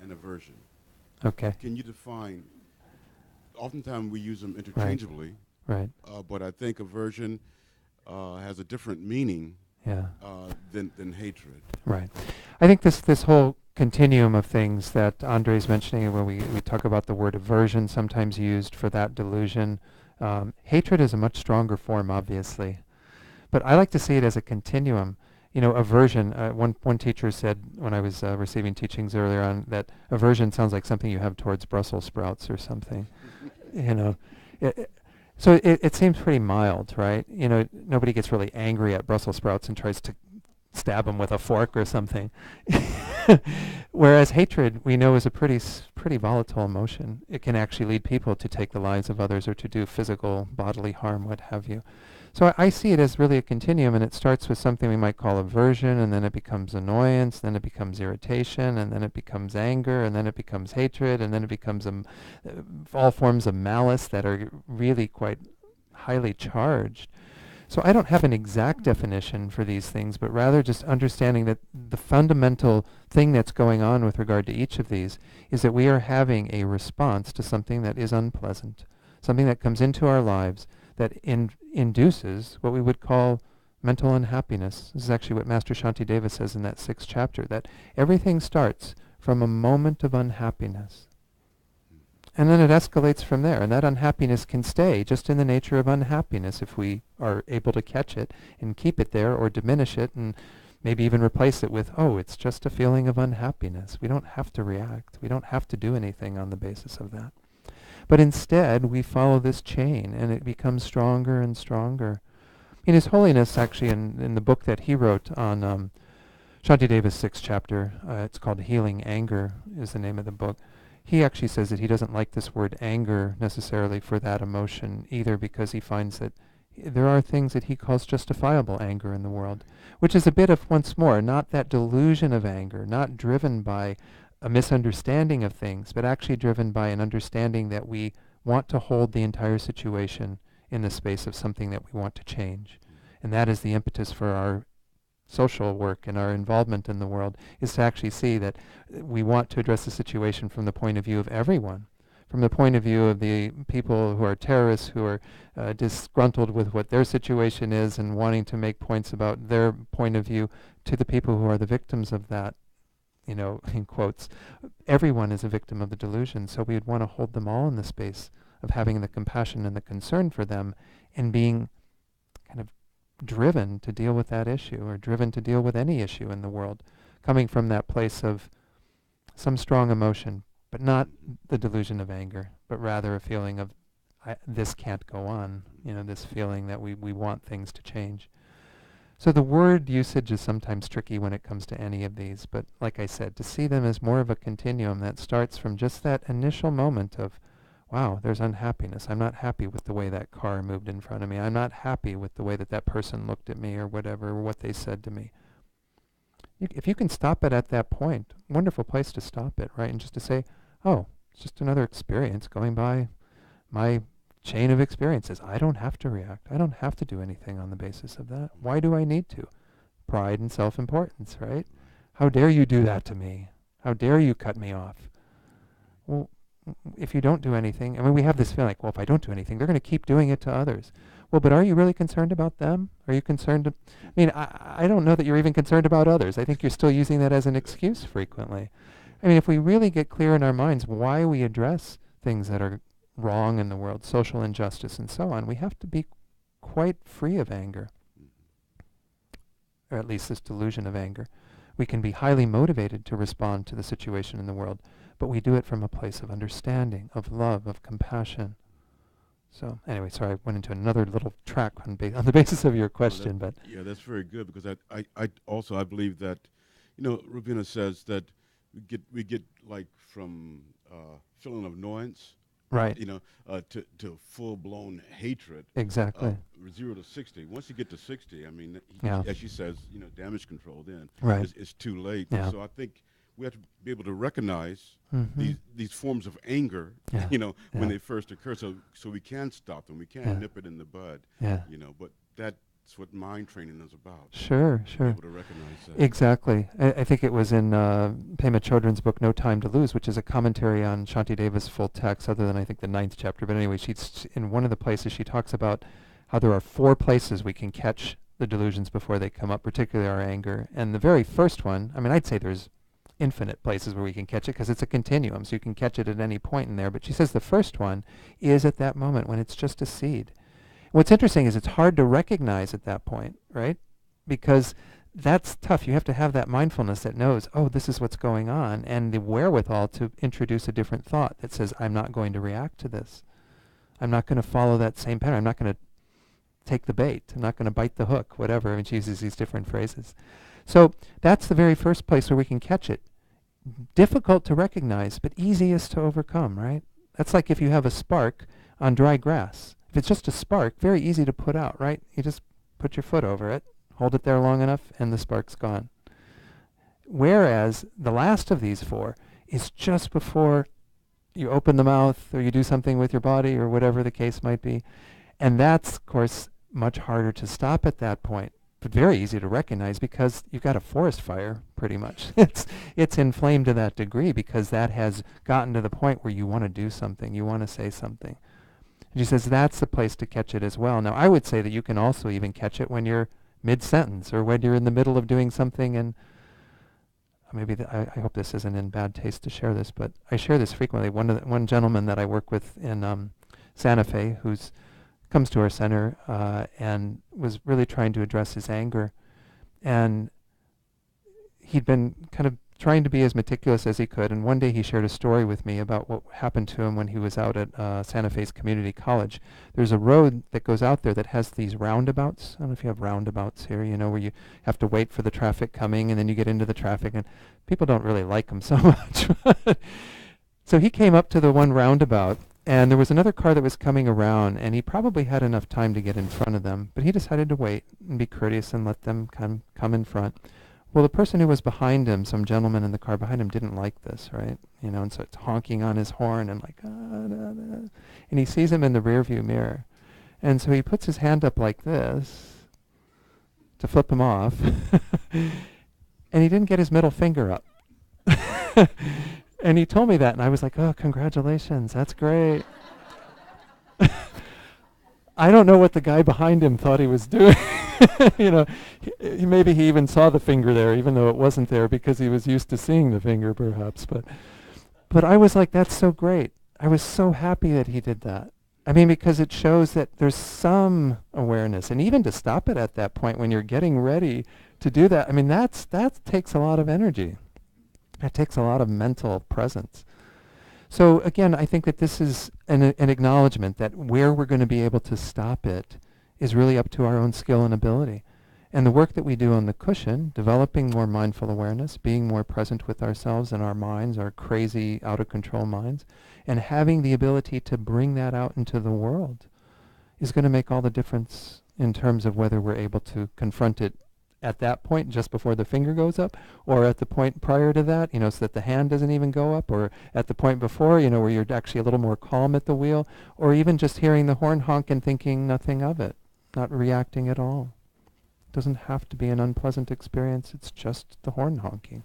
and aversion. Okay. Can you define? Oftentimes we use them interchangeably, Right. but I think aversion has a different meaning Yeah. than hatred. Right. I think this whole continuum of things that Andre's mentioning, when we talk about the word aversion, sometimes used for that delusion. Hatred is a much stronger form, obviously. But I like to see it as a continuum. Aversion, one teacher said when I was receiving teachings earlier on that aversion sounds like something you have towards Brussels sprouts or something. So it seems pretty mild, right? Nobody gets really angry at Brussels sprouts and tries to stab them with a fork or something. Whereas hatred, we know, is a pretty volatile emotion. It can actually lead people to take the lives of others or to do physical, bodily harm, what have you. So I see it as really a continuum, and it starts with something we might call aversion, and then it becomes annoyance, then it becomes irritation, and then it becomes anger, and then it becomes hatred, and then it becomes all forms of malice that are really quite highly charged. So I don't have an exact definition for these things, but rather just understanding that the fundamental thing that's going on with regard to each of these is that we are having a response to something that is unpleasant, something that comes into our lives that induces what we would call mental unhappiness. This is actually what Master Shantideva says in that 6th chapter, that everything starts from a moment of unhappiness. And then it escalates from there, and that unhappiness can stay just in the nature of unhappiness if we are able to catch it and keep it there, or diminish it and maybe even replace it with, oh, it's just a feeling of unhappiness. We don't have to react. We don't have to do anything on the basis of that. But instead, we follow this chain, and it becomes stronger and stronger. In His Holiness, actually, in the book that he wrote on Shantideva's 6th chapter, it's called Healing Anger, is the name of the book. He actually says that he doesn't like this word anger necessarily for that emotion either, because he finds that there are things that he calls justifiable anger in the world, which is a bit of, once more, not that delusion of anger, not driven by a misunderstanding of things, but actually driven by an understanding that we want to hold the entire situation in the space of something that we want to change. And that is the impetus for our social work and our involvement in the world, is to actually see that we want to address the situation from the point of view of everyone, from the point of view of the people who are terrorists, who are disgruntled with what their situation is and wanting to make points about their point of view, to the people who are the victims of that, in quotes. Everyone is a victim of the delusion, so we would want to hold them all in the space of having the compassion and the concern for them, and being kind of driven to deal with that issue, or driven to deal with any issue in the world, coming from that place of some strong emotion, but not the delusion of anger, but rather a feeling of, this can't go on, this feeling that we want things to change. So the word usage is sometimes tricky when it comes to any of these, but like I said, to see them as more of a continuum that starts from just that initial moment of, wow, there's unhappiness. I'm not happy with the way that car moved in front of me. I'm not happy with the way that that person looked at me, or whatever, or what they said to me. If you can stop it at that point, wonderful place to stop it, right? And just to say, oh, it's just another experience going by my chain of experiences. I don't have to react. I don't have to do anything on the basis of that. Why do I need to? Pride and self-importance, right? How dare you do that to me? How dare you cut me off? Well, if you don't do anything, we have this feeling like, well, if I don't do anything, they're going to keep doing it to others. Well, but are you really concerned about them? Are you concerned? I don't know that you're even concerned about others. I think you're still using that as an excuse frequently. If we really get clear in our minds why we address things that are wrong in the world, social injustice and so on, we have to be quite free of anger, or at least this delusion of anger. We can be highly motivated to respond to the situation in the world, but we do it from a place of understanding, of love, of compassion. So anyway, sorry, I went into another little track on the basis of your question, but yeah, that's very good, because I believe that, Ravina says that we get like from feeling of annoyance, right, to full blown hatred. Exactly. 0 to 60. Once you get to 60, Yeah. as she says, damage control. Then Right. it's too late. Yeah. So I think we have to be able to recognize Mhm. these forms of anger, Yeah. when Yeah. they first occur, so we can stop them. We can Yeah. nip it in the bud. Yeah. But that's what mind training is about. Sure, Be sure. able to recognize that. Exactly. I think it was in Pema Chodron's book, No Time to Lose, which is a commentary on Shantideva's full text, other than I think the 9th chapter. But anyway, she's in one of the places she talks about how there are 4 places we can catch the delusions before they come up, particularly our anger. And the very first one, I'd say there's infinite places where we can catch it, because it's a continuum, so you can catch it at any point in there. But she says the first one is at that moment when it's just a seed. What's interesting is it's hard to recognize at that point, right? Because that's tough. You have to have that mindfulness that knows, oh, this is what's going on, and the wherewithal to introduce a different thought that says, I'm not going to react to this. I'm not going to follow that same pattern. I'm not going to take the bait. I'm not going to bite the hook, whatever. She uses these different phrases. So that's the very first place where we can catch it. Difficult to recognize, but easiest to overcome, right? That's like if you have a spark on dry grass. If it's just a spark, very easy to put out, right? You just put your foot over it, hold it there long enough, and the spark's gone. Whereas the last of these 4 is just before you open the mouth, or you do something with your body, or whatever the case might be. And that's, of course, much harder to stop at that point, but very easy to recognize, because you've got a forest fire, pretty much. It's inflamed to that degree, because that has gotten to the point where you want to do something, you want to say something. And she says that's the place to catch it as well. Now, I would say that you can also even catch it when you're mid-sentence or when you're in the middle of doing something. And maybe I hope this isn't in bad taste to share this, but I share this frequently. One gentleman that I work with in Santa Fe, who's comes to our center and was really trying to address his anger, and he'd been kind of trying to be as meticulous as he could. And one day he shared a story with me about what happened to him when he was out at Santa Fe's community college. There's a road that goes out there that has these roundabouts. I don't know if you have roundabouts here, you know, where you have to wait for the traffic coming and then you get into the traffic, and people don't really like them so much. So he came up to the one roundabout, and there was another car that was coming around, and he probably had enough time to get in front of them, but he decided to wait and be courteous and let them come in front. Well, the person who was behind him, some gentleman in the car behind him, didn't like this, right? You know, and so it's honking on his horn and like, and he sees him in the rearview mirror. And so he puts his hand up like this to flip him off, and he didn't get his middle finger up. And he told me that, and I was like, oh, congratulations, that's great. I don't know what the guy behind him thought he was doing. You know, maybe he even saw the finger there, even though it wasn't there, because he was used to seeing the finger, perhaps. But I was like, that's so great. I was so happy that he did that. I mean, because it shows that there's some awareness, and even to stop it at that point when you're getting ready to do that, I mean, that takes a lot of energy. That takes a lot of mental presence. So again, I think that this is an acknowledgement that where we're going to be able to stop it is really up to our own skill and ability. And the work that we do on the cushion, developing more mindful awareness, being more present with ourselves and our minds, our crazy, out-of-control minds, and having the ability to bring that out into the world is going to make all the difference in terms of whether we're able to confront it at that point, just before the finger goes up, or at the point prior to that, you know, so that the hand doesn't even go up, or at the point before, you know, where you're actually a little more calm at the wheel, or even just hearing the horn honk and thinking nothing of it, not reacting at all. It doesn't have to be an unpleasant experience, it's just the horn honking.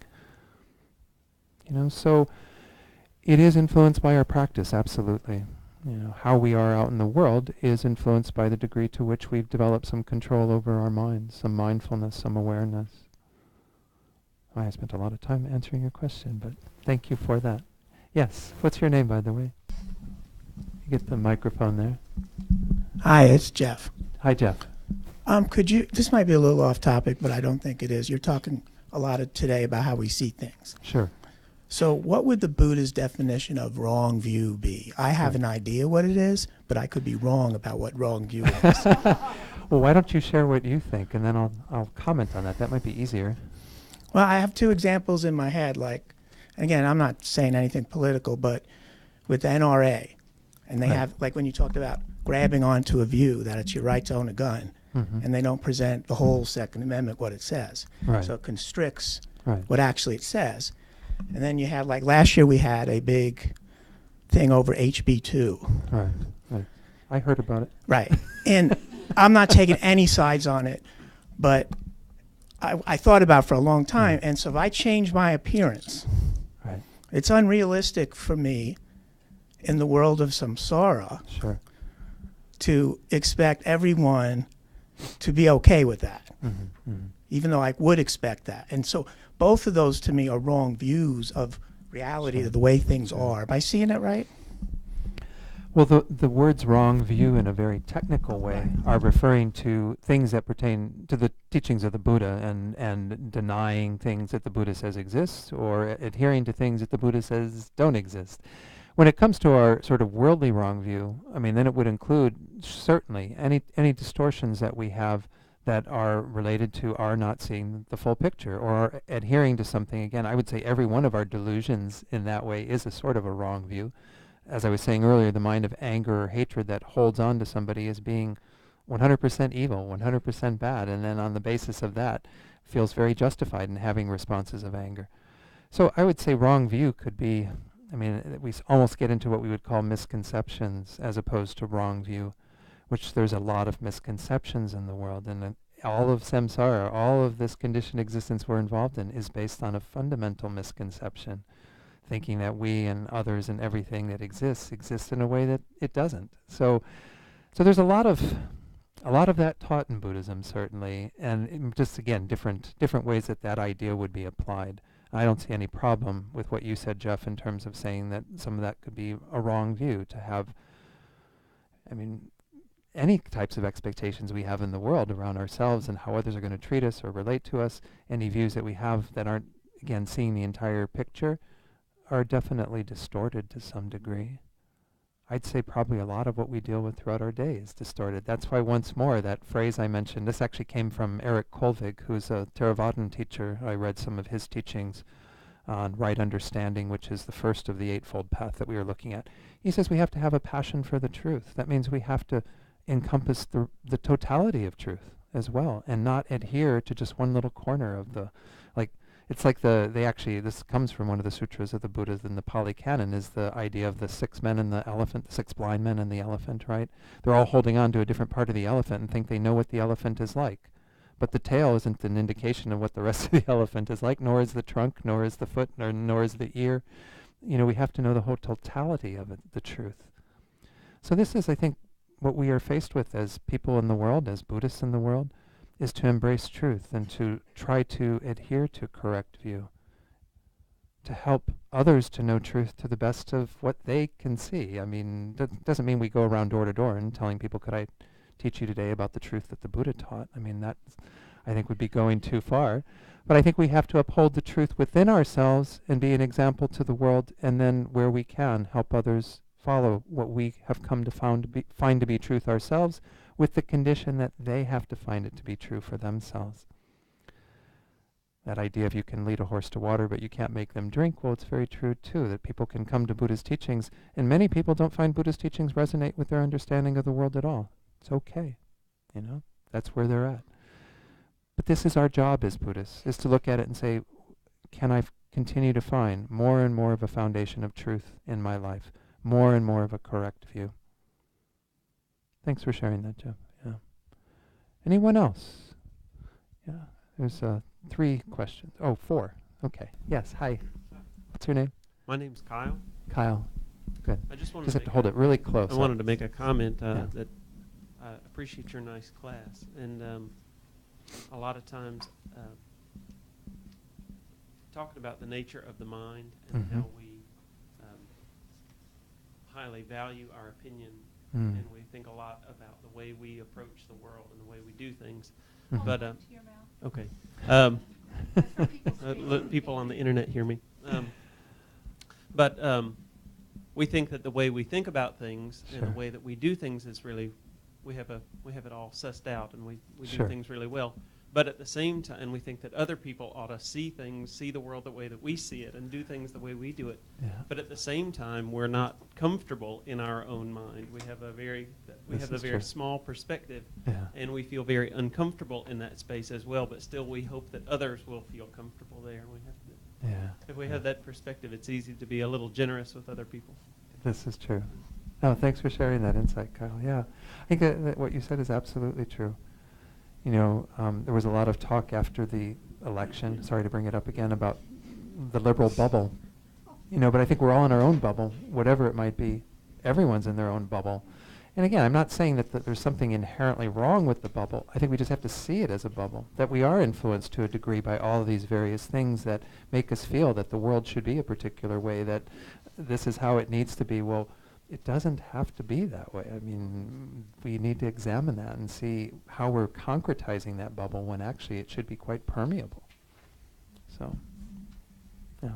You know, so it is influenced by our practice, absolutely. You know, how we are out in the world is influenced by the degree to which we've developed some control over our minds, some mindfulness, some awareness. I spent a lot of time answering your question, but thank you for that. Yes, what's your name, by the way? You get the microphone there. Hi, it's Jeff. Hi, Jeff. This might be a little off topic, but I don't think it is. You're talking a lot today about how we see things. Sure. So what would the Buddha's definition of wrong view be? I have an idea what it is, but I could be wrong about what wrong view is. Well, why don't you share what you think, and then I'll comment on that. That might be easier. Well, I have two examples in my head. Like, again, I'm not saying anything political, but with the NRA, and they have, like when you talked about grabbing onto a view that it's your right to own a gun, and they don't present the whole Second Amendment, what it says. Right. So it constricts Right. what actually it says. And then you had, like last year we had a big thing over HB2. Right. Right. I heard about it. Right. And I'm not taking any sides on it, but I thought about it for a long time. And so if I change my appearance, Right. it's unrealistic for me in the world of samsara Sure. to expect everyone to be okay with that, even though I would expect that. And so both of those to me are wrong views of reality, of the way things are. Am I seeing it right? Well, the words wrong view in a very technical way are referring to things that pertain to the teachings of the Buddha and denying things that the Buddha says exist or adhering to things that the Buddha says don't exist. When it comes to our sort of worldly wrong view, I mean, then it would include certainly any distortions that we have that are related to our not seeing the full picture or our adhering to something. Again, I would say every one of our delusions in that way is a sort of a wrong view. As I was saying earlier, the mind of anger or hatred that holds on to somebody as being 100% evil, 100% bad, and then on the basis of that feels very justified in having responses of anger. So I would say wrong view could be, I mean, we almost get into what we would call misconceptions as opposed to wrong view, which there's a lot of misconceptions in the world, and all of samsara, all of this conditioned existence we're involved in is based on a fundamental misconception thinking that we and others and everything that exists in a way that it doesn't. So there's a lot of that taught in Buddhism, certainly, and just again different ways that idea would be applied. I don't see any problem with what you said, Jeff, in terms of saying that some of that could be a wrong view to have. I mean, any types of expectations we have in the world around ourselves and how others are going to treat us or relate to us, any views that we have that aren't, again, seeing the entire picture, are definitely distorted to some degree. I'd say probably a lot of what we deal with throughout our day is distorted. That's why, once more, that phrase I mentioned, this actually came from Eric Kolvig, who's a Theravadan teacher. I read some of his teachings on right understanding, which is the first of the Eightfold Path that we were looking at. He says we have to have a passion for the truth. That means we have to encompass the totality of truth as well, and not adhere to just one little corner of the, like, it's like this comes from one of the sutras of the Buddha in the Pali Canon, is the idea of the 6 men and the elephant, the 6 blind men and the elephant, right? They're all holding on to a different part of the elephant and think they know what the elephant is like. But the tail isn't an indication of what the rest of the elephant is like, nor is the trunk, nor is the foot, nor is the ear. You know, we have to know the whole totality of it, the truth. So this is, I think, what we are faced with as people in the world, as Buddhists in the world, is to embrace truth and to try to adhere to correct view, to help others to know truth to the best of what they can see. I mean, that doesn't mean we go around door to door and telling people, could I teach you today about the truth that the Buddha taught? I mean, that, I think, would be going too far. But I think we have to uphold the truth within ourselves and be an example to the world, and then where we can, help others follow what we have come to find to be truth ourselves, with the condition that they have to find it to be true for themselves. That idea of you can lead a horse to water, but you can't make them drink, well, it's very true too, that people can come to Buddha's teachings, and many people don't find Buddha's teachings resonate with their understanding of the world at all. It's okay, you know, that's where they're at. But this is our job as Buddhists, is to look at it and say, can I continue to find more and more of a foundation of truth in my life, more and more of a correct view? Thanks for sharing that, Jeff. Yeah. Anyone else? Yeah. There's 3 questions. Oh, 4. Okay. Yes. Hi. What's your name? My name's Kyle. Kyle. Good. I just wanted Just have to hold it really close. I wanted to make a comment Yeah. that I appreciate your nice class, and a lot of times talking about the nature of the mind and how we highly value our opinion, and we think a lot about the way we approach the world and the way we do things. But okay, let people on the internet hear me. But we think that the way we think about things and the way that we do things is really, we have it all sussed out, and we do things really well. But at the same time, and we think that other people ought to see the world the way that we see it, and do things the way we do it. Yeah. But at the same time, we're not comfortable in our own mind. We have a very small perspective, and we feel very uncomfortable in that space as well. But still, we hope that others will feel comfortable there. If we have that perspective, it's easy to be a little generous with other people. This is true. Oh, thanks for sharing that insight, Kyle. Yeah, I think that what you said is absolutely true. You know, there was a lot of talk after the election, sorry to bring it up again, about the liberal bubble. You know, but I think we're all in our own bubble, whatever it might be. Everyone's in their own bubble. And again, I'm not saying that there's something inherently wrong with the bubble. I think we just have to see it as a bubble, that we are influenced to a degree by all of these various things that make us feel that the world should be a particular way, that this is how it needs to be. Well, it doesn't have to be that way. I mean, we need to examine that and see how we're concretizing that bubble when actually it should be quite permeable. So, yeah.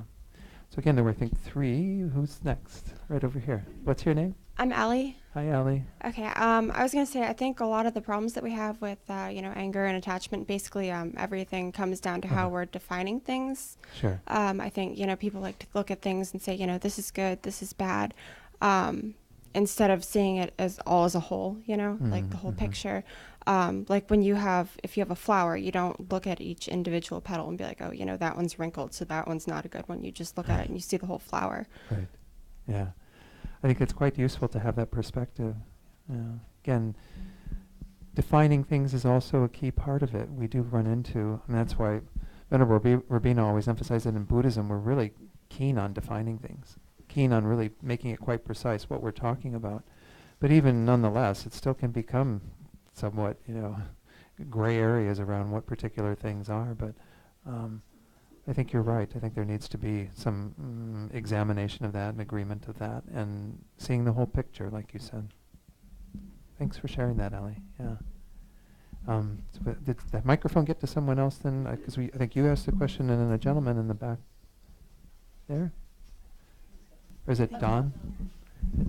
So again, there were, I think, 3. Who's next? Right over here. What's your name? I'm Allie. Hi, Allie. Okay. I was going to say, I think a lot of the problems that we have with, anger and attachment, basically everything comes down to how we're defining things. Sure. I think, people like to look at things and say, this is good, this is bad, instead of seeing it as all as a whole, like the whole picture. Like if you have a flower, you don't look at each individual petal and be like, oh, that one's wrinkled, so that one's not a good one. You just look at it and you see the whole flower. Right. Yeah. I think it's quite useful to have that perspective. Again, defining things is also a key part of it. We do run into, and that's why Venerable Rabina always emphasized that in Buddhism we're really keen on defining things, keen on really making it quite precise what we're talking about. But even nonetheless, it still can become somewhat, gray areas around what particular things are. But I think you're right. I think there needs to be some examination of that and agreement of that and seeing the whole picture, like you said. Thanks for sharing that, Ellie. Yeah. Did the microphone get to someone else then? Because I think you asked the question and then a gentleman in the back there. Or is it Don?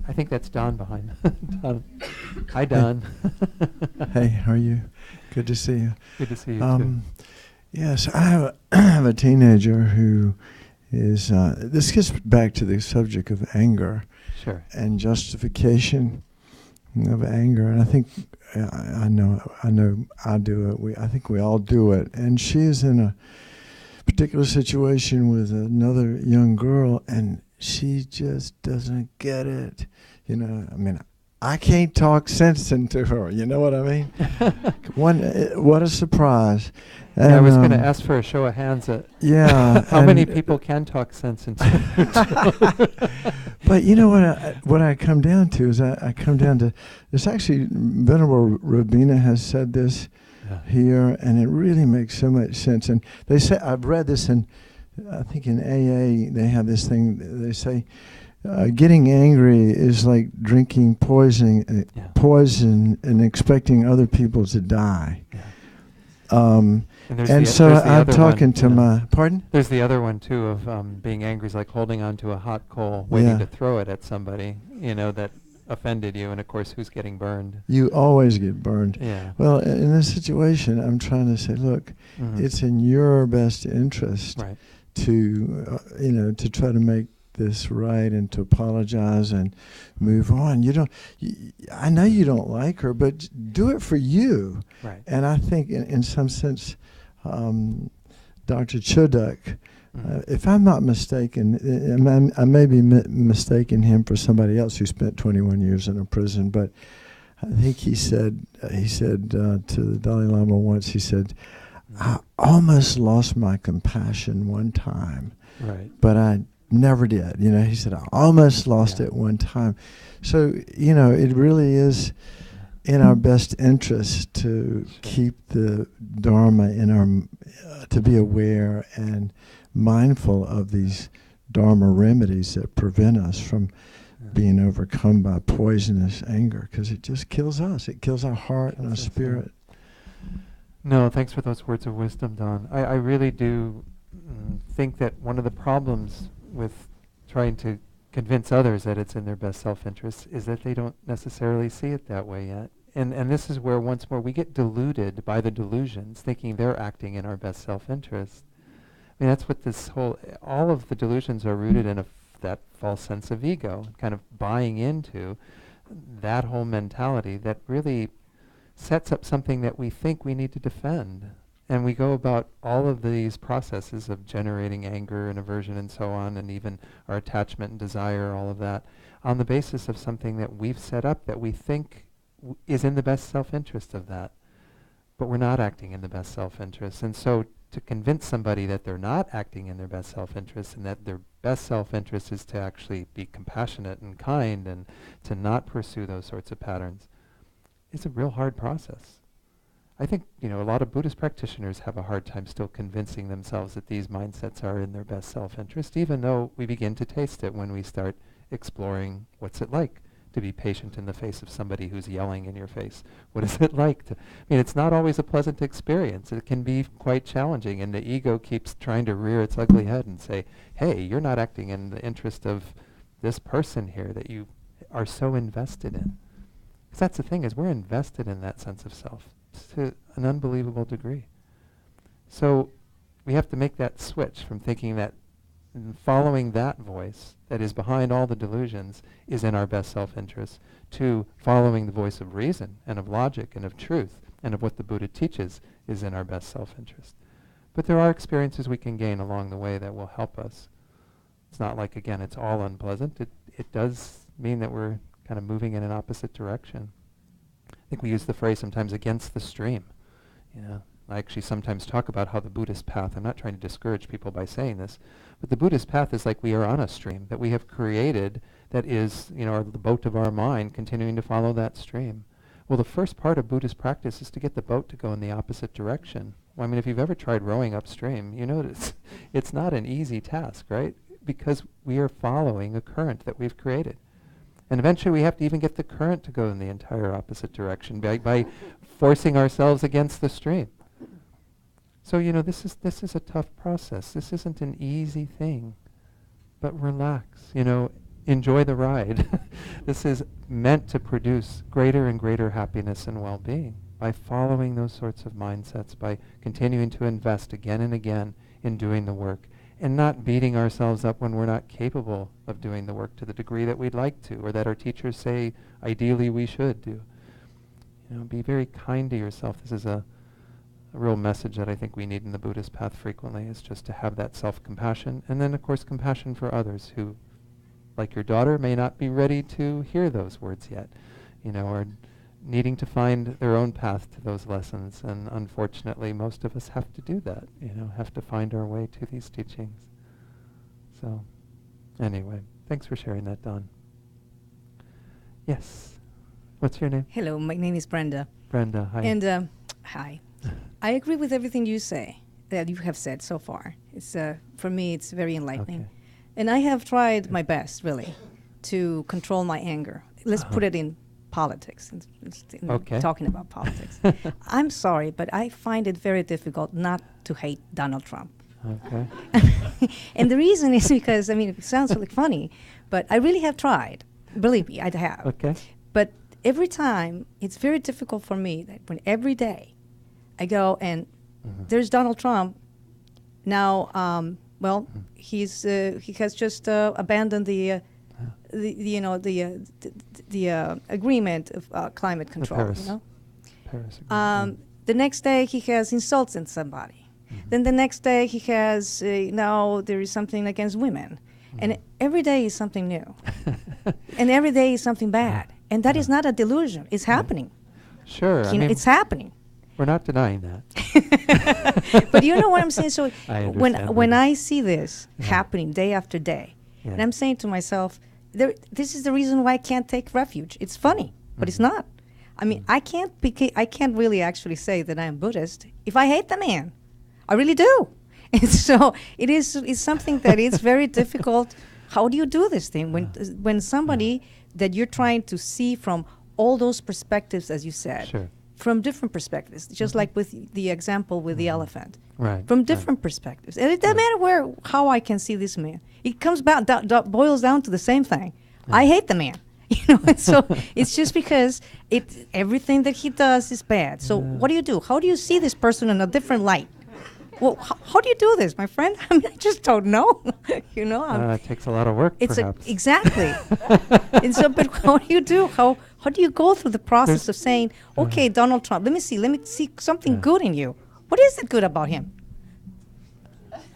I think that's Don behind. Don. Hi, Don. Hey, how are you? Good to see you. Good to see you too. Yes, I have a teenager who is. This gets back to the subject of anger Sure. and justification of anger, and I think I know I do it. I think we all do it. And she is in a particular situation with another young girl, and she just doesn't get it. I mean, I can't talk sense into her. You know what I mean? What a surprise. And, I was going to ask for a show of hands at yeah. how many people can talk sense into her. But you know what I come down to is I come down to, it's actually, Venerable Rabina has said this here, and it really makes so much sense. And they say, I've read this in, I think in AA, they have this thing, they say, getting angry is like drinking poison and expecting other people to die. Yeah. And so I'm talking to my, pardon? There's the other one too of being angry is like holding onto a hot coal, waiting to throw it at somebody, that offended you, and of course, who's getting burned? You always get burned. Yeah. Well, in this situation, I'm trying to say, look, it's in your best interest to, to try to make this right and to apologize and move on. I know you don't like her, but do it for you. Right. And I think in some sense, Dr. Choduk, if I'm not mistaken, I may be mistaking him for somebody else who spent 21 years in a prison, but I think he said to the Dalai Lama once, he said, I almost lost my compassion one time, but I never did. He said, I almost lost it one time. So, it really is in our best interest to keep the Dharma in our, to be aware and mindful of these Dharma remedies that prevent us from being overcome by poisonous anger, because it just kills us. It kills our heart and our spirit. No, thanks for those words of wisdom, Don. I really do think that one of the problems with trying to convince others that it's in their best self-interest is that they don't necessarily see it that way yet. And this is where, once more, we get deluded by the delusions, thinking they're acting in our best self-interest. I mean, that's what all of the delusions are rooted in that false sense of ego, kind of buying into that whole mentality that really sets up something that we think we need to defend. And we go about all of these processes of generating anger and aversion and so on, and even our attachment and desire, all of that, on the basis of something that we've set up that we think is in the best self-interest of that. But we're not acting in the best self-interest. And so to convince somebody that they're not acting in their best self-interest and that their best self-interest is to actually be compassionate and kind and to not pursue those sorts of patterns, it's a real hard process. I think, a lot of Buddhist practitioners have a hard time still convincing themselves that these mindsets are in their best self-interest, even though we begin to taste it when we start exploring what's it like to be patient in the face of somebody who's yelling in your face. What is it like to... it's not always a pleasant experience. It can be quite challenging, and the ego keeps trying to rear its ugly head and say, hey, you're not acting in the interest of this person here that you are so invested in. Because that's the thing, is we're invested in that sense of self to an unbelievable degree. So we have to make that switch from thinking that following that voice that is behind all the delusions is in our best self-interest, to following the voice of reason and of logic and of truth and of what the Buddha teaches is in our best self-interest. But there are experiences we can gain along the way that will help us. It's not like, again, it's all unpleasant. It does mean that we're kind of moving in an opposite direction. I think we use the phrase sometimes, against the stream. I actually sometimes talk about how the Buddhist path, I'm not trying to discourage people by saying this, but the Buddhist path is like we are on a stream that we have created that is, the boat of our mind continuing to follow that stream. Well, the first part of Buddhist practice is to get the boat to go in the opposite direction. Well, I mean, if you've ever tried rowing upstream, you know it's not an easy task, right? Because we are following a current that we've created. And eventually we have to even get the current to go in the entire opposite direction by forcing ourselves against the stream. So, this is a tough process. This isn't an easy thing. But relax, enjoy the ride. This is meant to produce greater and greater happiness and well-being by following those sorts of mindsets, by continuing to invest again and again in doing the work, and not beating ourselves up when we're not capable of doing the work to the degree that we'd like to, or that our teachers say ideally we should do. Be very kind to yourself. This is a real message that I think we need in the Buddhist path frequently, is just to have that self-compassion, and then of course compassion for others who, like your daughter, may not be ready to hear those words yet, or needing to find their own path to those lessons. And unfortunately, most of us have to do that, have to find our way to these teachings. So, anyway, thanks for sharing that, Don. Yes. What's your name? Hello, my name is Brenda. Brenda, hi. And hi. I agree with everything you have said so far. It's for me, it's very enlightening. Okay. And I have tried my best, really, to control my anger. Let's put it in politics, talking about politics. I'm sorry, but I find it very difficult not to hate Donald Trump. Okay. And the reason is because, it sounds like funny, but I really have tried. Believe me, I have. Okay. But every time, it's very difficult for me that when every day I go and there's Donald Trump. Now, he has just abandoned the agreement of climate control. Paris Agreement. The next day he has insulted somebody. Then the next day he has now there is something against women, and every day is something new, and every day is something bad, and that is not a delusion. It's happening. Sure, it's happening. We're not denying that. But you know what I'm saying? So when I see this Yeah. happening day after day, Yeah. and I'm saying to myself, this is the reason why I can't take refuge. It's funny, but it's not. I can't really actually say that I'm Buddhist if I hate the man. I really do. And so it's something that is very difficult. How do you do this thing when somebody that you're trying to see from all those perspectives, as you said, Sure. from different perspectives, just like with the example with the elephant, Right. from different perspectives, and it doesn't matter how I can see this man. It comes boils down to the same thing. I hate the man. And so it's just because everything that he does is bad. So what do you do? How do you see this person in a different light? Well, how do you do this, my friend? I just don't know. It takes a lot of work, perhaps. Exactly. And so, but how do you do? How do you go through the process of saying, okay, Donald Trump, let me see something good in you. What is it good about him?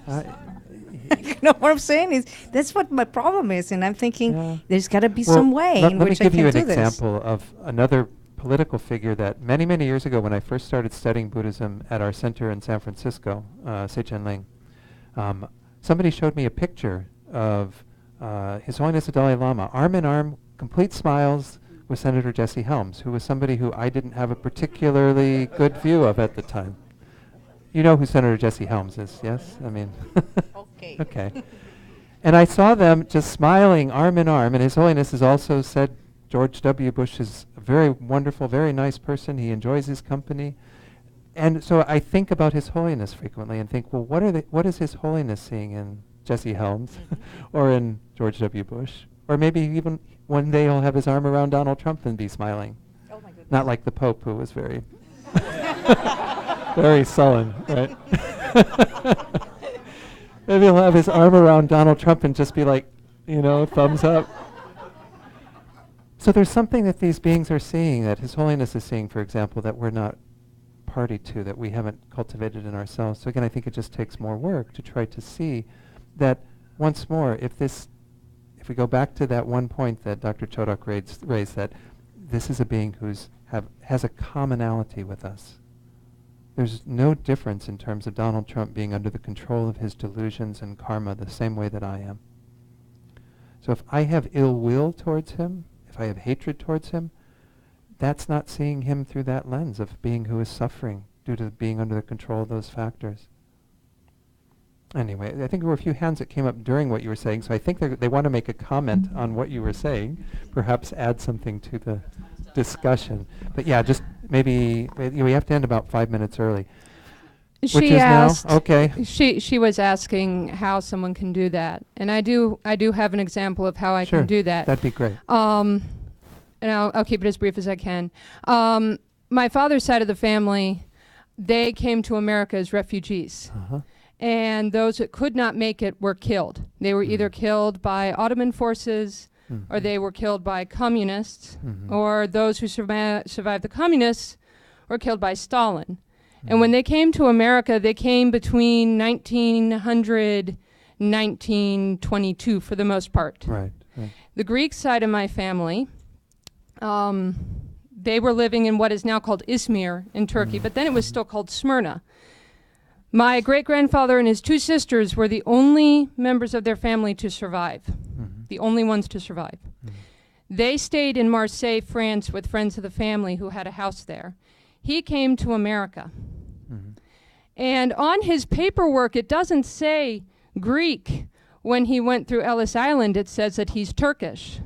You know what I'm saying? That's what my problem is, and I'm thinking there's got to be some way in which I can do this. Let me give you an example of another political figure that many, many years ago, when I first started studying Buddhism at our center in San Francisco, Seichen Ling, somebody showed me a picture of His Holiness the Dalai Lama, arm in arm, complete smiles, with Senator Jesse Helms, who was somebody who I didn't have a particularly good view of at the time. You know who Senator Jesse Helms is, yes? Okay. Okay. And I saw them just smiling arm in arm, and His Holiness has also said George W. Bush is a very wonderful, very nice person. He enjoys his company. And so I think about His Holiness frequently and think, well, what is His Holiness seeing in Jesse Helms or in George W. Bush? Or maybe even one day he'll have his arm around Donald Trump and be smiling. Oh my goodness. Not like the Pope, who was very, very sullen, right? Maybe he'll have his arm around Donald Trump and just be like, thumbs up. So there's something that these beings are seeing, that His Holiness is seeing, for example, that we're not party to, that we haven't cultivated in ourselves. So again, I think it just takes more work to try to see that, once more, if we go back to that one point that Dr. Chodok raised, that this is a being has a commonality with us. there's no difference in terms of Donald Trump being under the control of his delusions and karma the same way that I am. So if I have ill will towards him, if I have hatred towards him, that's not seeing him through that lens of being who is suffering due to being under the control of those factors. Anyway, I think there were a few hands that came up during what you were saying, so I think they want to make a comment on what you were saying, perhaps add something to the discussion. But yeah, just maybe we have to end about 5 minutes early. Which is asked, now? Okay. She was asking how someone can do that, and I do have an example of how I Sure, can do that. that'd be great. And I'll keep it as brief as I can. My father's side of the family, they came to America as refugees. Uh-huh. And those that could not make it were killed. They were either killed by Ottoman forces, or they were killed by communists, or those who survived the communists were killed by Stalin. And when they came to America, they came between 1900 and 1922 for the most part. Right. The Greek side of my family, they were living in what is now called Izmir in Turkey, but then it was still called Smyrna. My great-grandfather and his two sisters were the only members of their family to survive, the only ones to survive. They stayed in Marseille, France, with friends of the family who had a house there. He came to America. And on his paperwork, it doesn't say Greek. When he went through Ellis Island, it says that he's Turkish.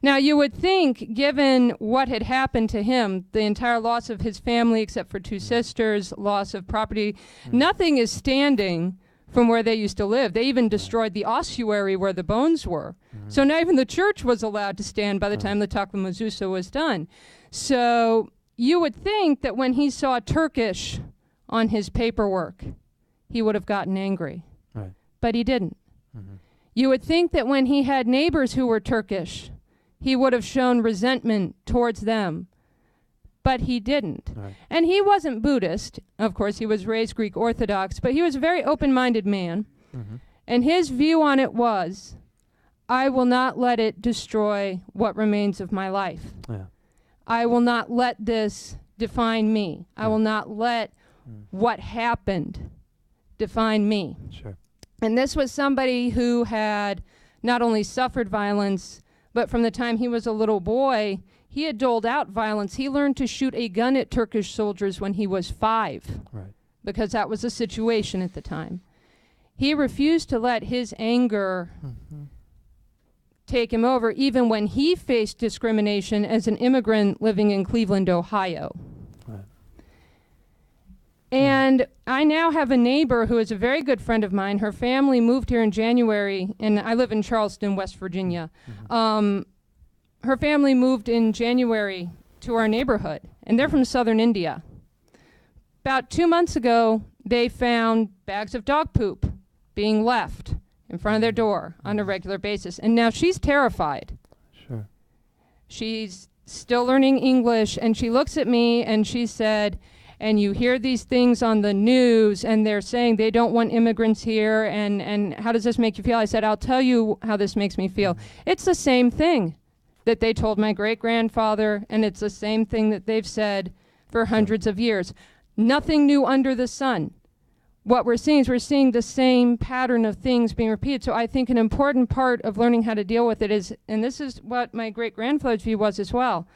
Now, you would think, given what had happened to him, the entire loss of his family except for two sisters, loss of property, nothing is standing from where they used to live. They even destroyed the ossuary where the bones were. So not even the church was allowed to stand by the time the Takvim Azusa was done. So you would think that when he saw Turkish on his paperwork, he would have gotten angry. Right. But he didn't. You would think that when he had neighbors who were Turkish, he would have shown resentment towards them, but he didn't. Right. And he wasn't Buddhist. Of course, he was raised Greek Orthodox, but he was a very open-minded man. And his view on it was, I will not let it destroy what remains of my life. Yeah. I will not let this define me. I will not let what happened define me. Sure. And this was somebody who had not only suffered violence, but from the time he was a little boy, he had doled out violence. He learned to shoot a gun at Turkish soldiers when he was 5, Right. because that was the situation at the time. He refused to let his anger take him over, even when he faced discrimination as an immigrant living in Cleveland, Ohio. Right. And I now have a neighbor who is a very good friend of mine. Her family moved here in January, and I live in Charleston, West Virginia. Her family moved in January to our neighborhood, and they're from southern India. About 2 months ago, they found bags of dog poop being left in front of their door on a regular basis, and now she's terrified. Sure. She's still learning English, and she looks at me and she said, and you hear these things on the news, and they're saying they don't want immigrants here, and how does this make you feel? I said, I'll tell you how this makes me feel. It's the same thing that they told my great-grandfather, and it's the same thing that they've said for hundreds of years. Nothing new under the sun. What we're seeing is we're seeing the same pattern of things being repeated. So I think an important part of learning how to deal with it is, and this is what my great-grandfather's view was as well,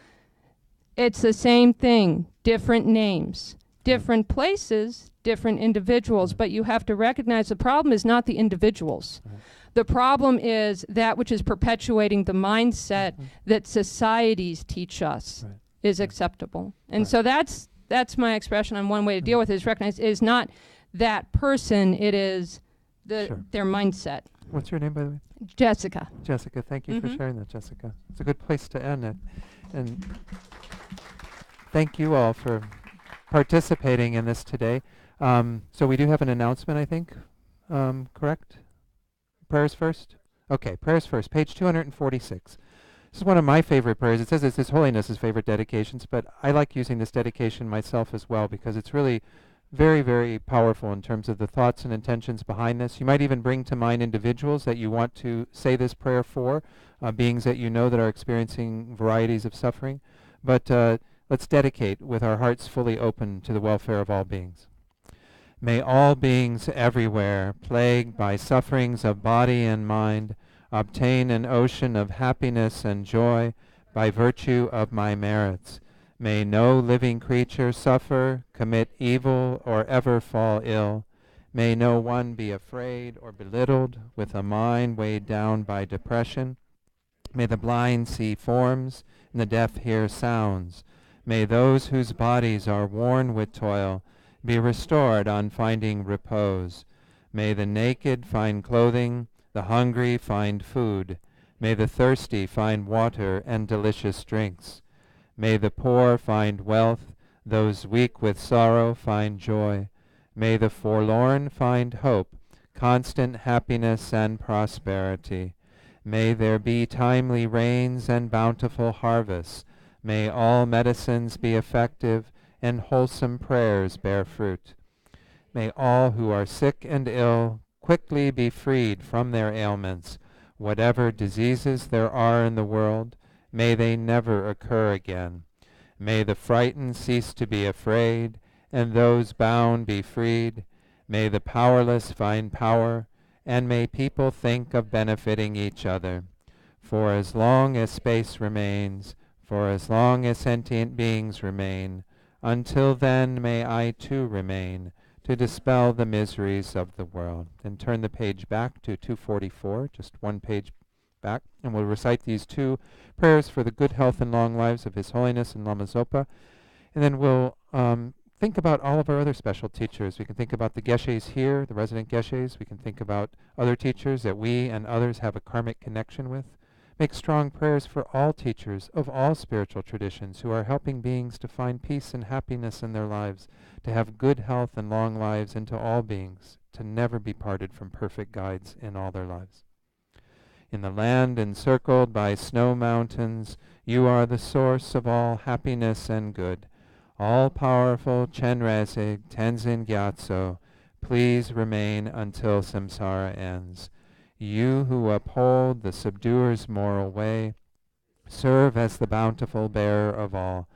it's the same thing, different names, different places, different individuals, but you have to recognize the problem is not the individuals. The problem is that which is perpetuating the mindset that societies teach us is acceptable. And so that's my expression on one way to deal with it, is recognize it is not that person, it is their mindset. What's your name, by the way? Jessica. Jessica, thank you for sharing that, Jessica. It's a good place to end it. And thank you all for participating in this today. So we do have an announcement, I think, correct? Prayers first? Okay, prayers first, page 246. This is one of my favorite prayers. It says it's His Holiness's favorite dedications, but I like using this dedication myself as well because it's really very, very powerful in terms of the thoughts and intentions behind this. You might even bring to mind individuals that you want to say this prayer for, beings that you know that are experiencing varieties of suffering. But let's dedicate with our hearts fully open to the welfare of all beings. May all beings everywhere, plagued by sufferings of body and mind, obtain an ocean of happiness and joy by virtue of my merits. May no living creature suffer, commit evil, or ever fall ill. May no one be afraid or belittled with a mind weighed down by depression. May the blind see forms and the deaf hear sounds. May those whose bodies are worn with toil be restored on finding repose. May the naked find clothing, the hungry find food. May the thirsty find water and delicious drinks. May the poor find wealth, those weak with sorrow find joy. May the forlorn find hope, constant happiness and prosperity. May there be timely rains and bountiful harvests. May all medicines be effective and wholesome prayers bear fruit. May all who are sick and ill quickly be freed from their ailments. Whatever diseases there are in the world, may they never occur again. May the frightened cease to be afraid, and those bound be freed. May the powerless find power, and may people think of benefiting each other. For as long as space remains, for as long as sentient beings remain, until then may I too remain, to dispel the miseries of the world. And turn the page back to 244, just one page back, and we'll recite these two prayers for the good health and long lives of His Holiness and Lama Zopa. And then we'll think about all of our other special teachers. We can think about the Geshes here, the resident Geshes. We can think about other teachers that we and others have a karmic connection with. Make strong prayers for all teachers of all spiritual traditions who are helping beings to find peace and happiness in their lives, to have good health and long lives, and to all beings to never be parted from perfect guides in all their lives. In the land encircled by snow mountains, you are the source of all happiness and good. All-powerful Chenrezig Tenzin Gyatso, please remain until samsara ends. You who uphold the subduer's moral way, serve as the bountiful bearer of all,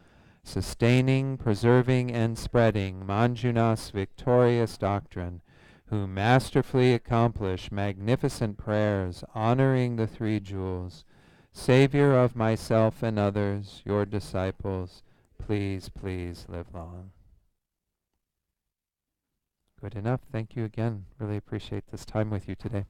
sustaining, preserving, and spreading Manjunath's victorious doctrine, who masterfully accomplish magnificent prayers honoring the three jewels. Savior of myself and others, your disciples, please, please live long. Good enough. Thank you again. Really appreciate this time with you today.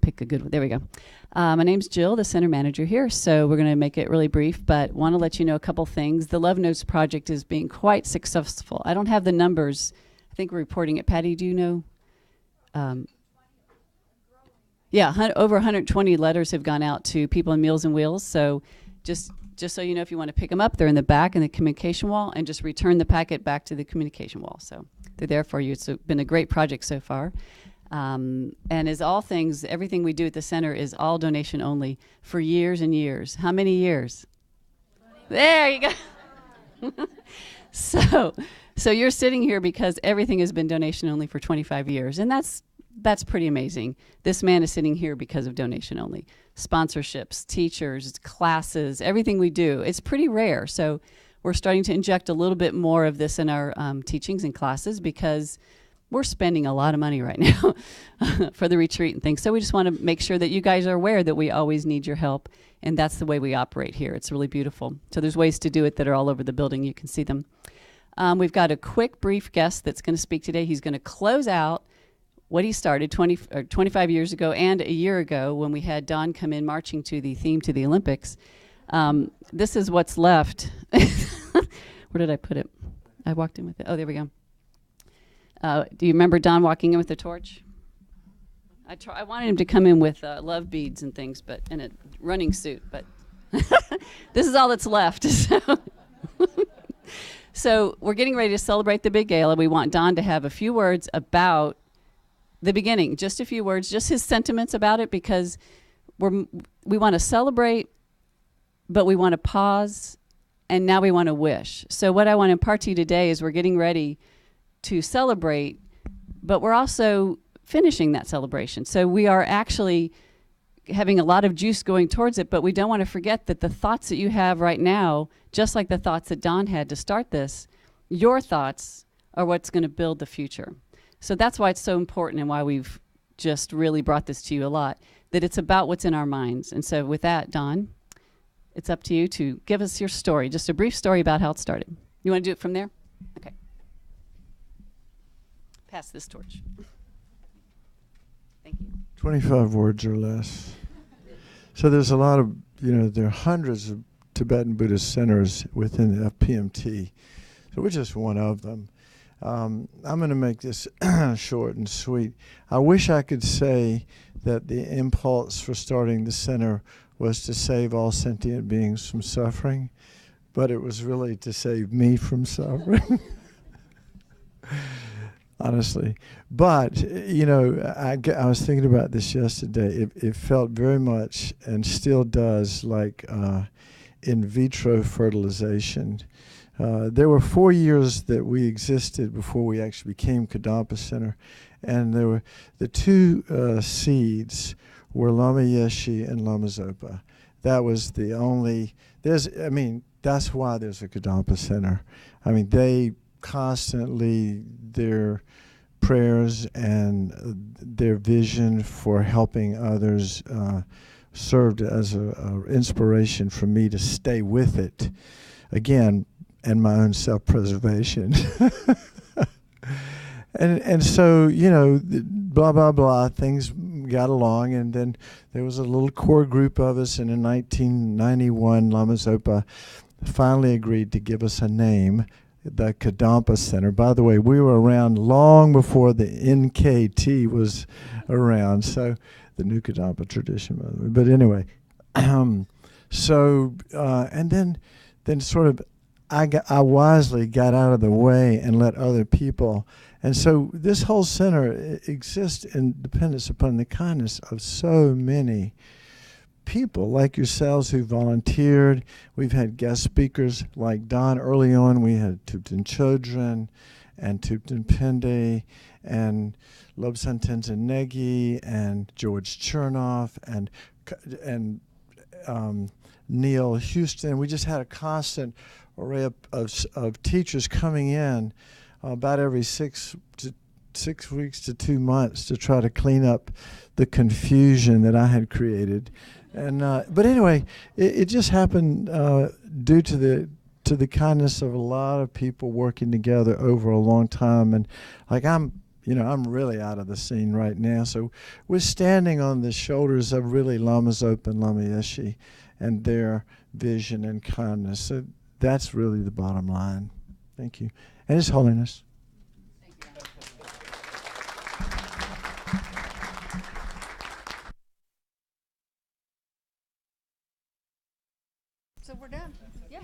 Pick a good one. There we go. My name's Jill, the center manager here. So we're going to make it really brief, but want to let you know a couple things. The Love Notes project is being quite successful. I don't have the numbers. I think we're reporting it. Patty, do you know? Yeah, over 120 letters have gone out to people in Meals and Wheels. So just so you know, if you want to pick them up, they're in the back in the communication wall, and just return the packet back to the communication wall. So they're there for you. It's been a great project so far. And as all things, everything we do at the center is all donation only for years and years. How many years? There you go. So you're sitting here because everything has been donation only for 25 years, and that's pretty amazing. This man is sitting here because of donation only. Sponsorships, teachers, classes, everything we do. It's pretty rare. So we're starting to inject a little bit more of this in our teachings and classes because we're spending a lot of money right now for the retreat and things. So we just want to make sure that you guys are aware that we always need your help. And that's the way we operate here. It's really beautiful. So there's ways to do it that are all over the building. You can see them. We've got a quick, brief guest that's going to speak today. He's going to close out what he started 25 years ago and a year ago when we had Don come in marching to the theme to the Olympics. This is what's left. Where did I put it? I walked in with it. Oh, there we go. Do you remember Don walking in with the torch? I wanted him to come in with love beads and things, but in a running suit. But this is all that's left. So we're getting ready to celebrate the big gala. We want Don to have a few words about the beginning, just a few words, just his sentiments about it, because we want to celebrate but we want to pause, and now we want to wish. So what I want to impart to you today is we're getting ready to celebrate, but we're also finishing that celebration. So we are actually having a lot of juice going towards it, but we don't want to forget that the thoughts that you have right now, just like the thoughts that Don had to start this, your thoughts are what's going to build the future. So that's why it's so important and why we've just really brought this to you a lot, that it's about what's in our minds. And so with that, Don, it's up to you to give us your story, just a brief story about how it started. You want to do it from there? Okay. Pass this torch. Thank you. 25 words or less. So there's a lot of, there are hundreds of Tibetan Buddhist centers within the FPMT. So we're just one of them. I'm going to make this short and sweet. I wish I could say that the impulse for starting the center was to save all sentient beings from suffering, but it was really to save me from suffering. Honestly. But, I was thinking about this yesterday. It felt very much, and still does, like in vitro fertilization. There were 4 years that we existed before we actually became Kadampa Center. And there were the two seeds were Lama Yeshe and Lama Zopa. That was the only, that's why there's a Kadampa Center. They constantly, their prayers and their vision for helping others served as a inspiration for me to stay with it. Again, and my own self-preservation. and so, blah, blah, blah, things got along, and then there was a little core group of us, and in 1991, Lama Zopa finally agreed to give us a name, the Kadampa Center. By the way, we were around long before the NKT was around, so the new Kadampa tradition, by the way. But anyway, and then sort of I wisely got out of the way and let other people. And so this whole center exists in dependence upon the kindness of so many people like yourselves who volunteered. We've had guest speakers like Don early on. We had Thupten Chodron and Thupten Pende and Lobsang Tenzin Negi and George Chernoff and Neil Houston. We just had a constant array of teachers coming in about every 6 weeks to 2 months to try to clean up the confusion that I had created. And but anyway, it just happened due to the kindness of a lot of people working together over a long time. And like I'm really out of the scene right now. So we're standing on the shoulders of really Lama Zopa and Lama Yeshe and their vision and kindness. So that's really the bottom line. Thank you. And His Holiness. So we're done. Yeah.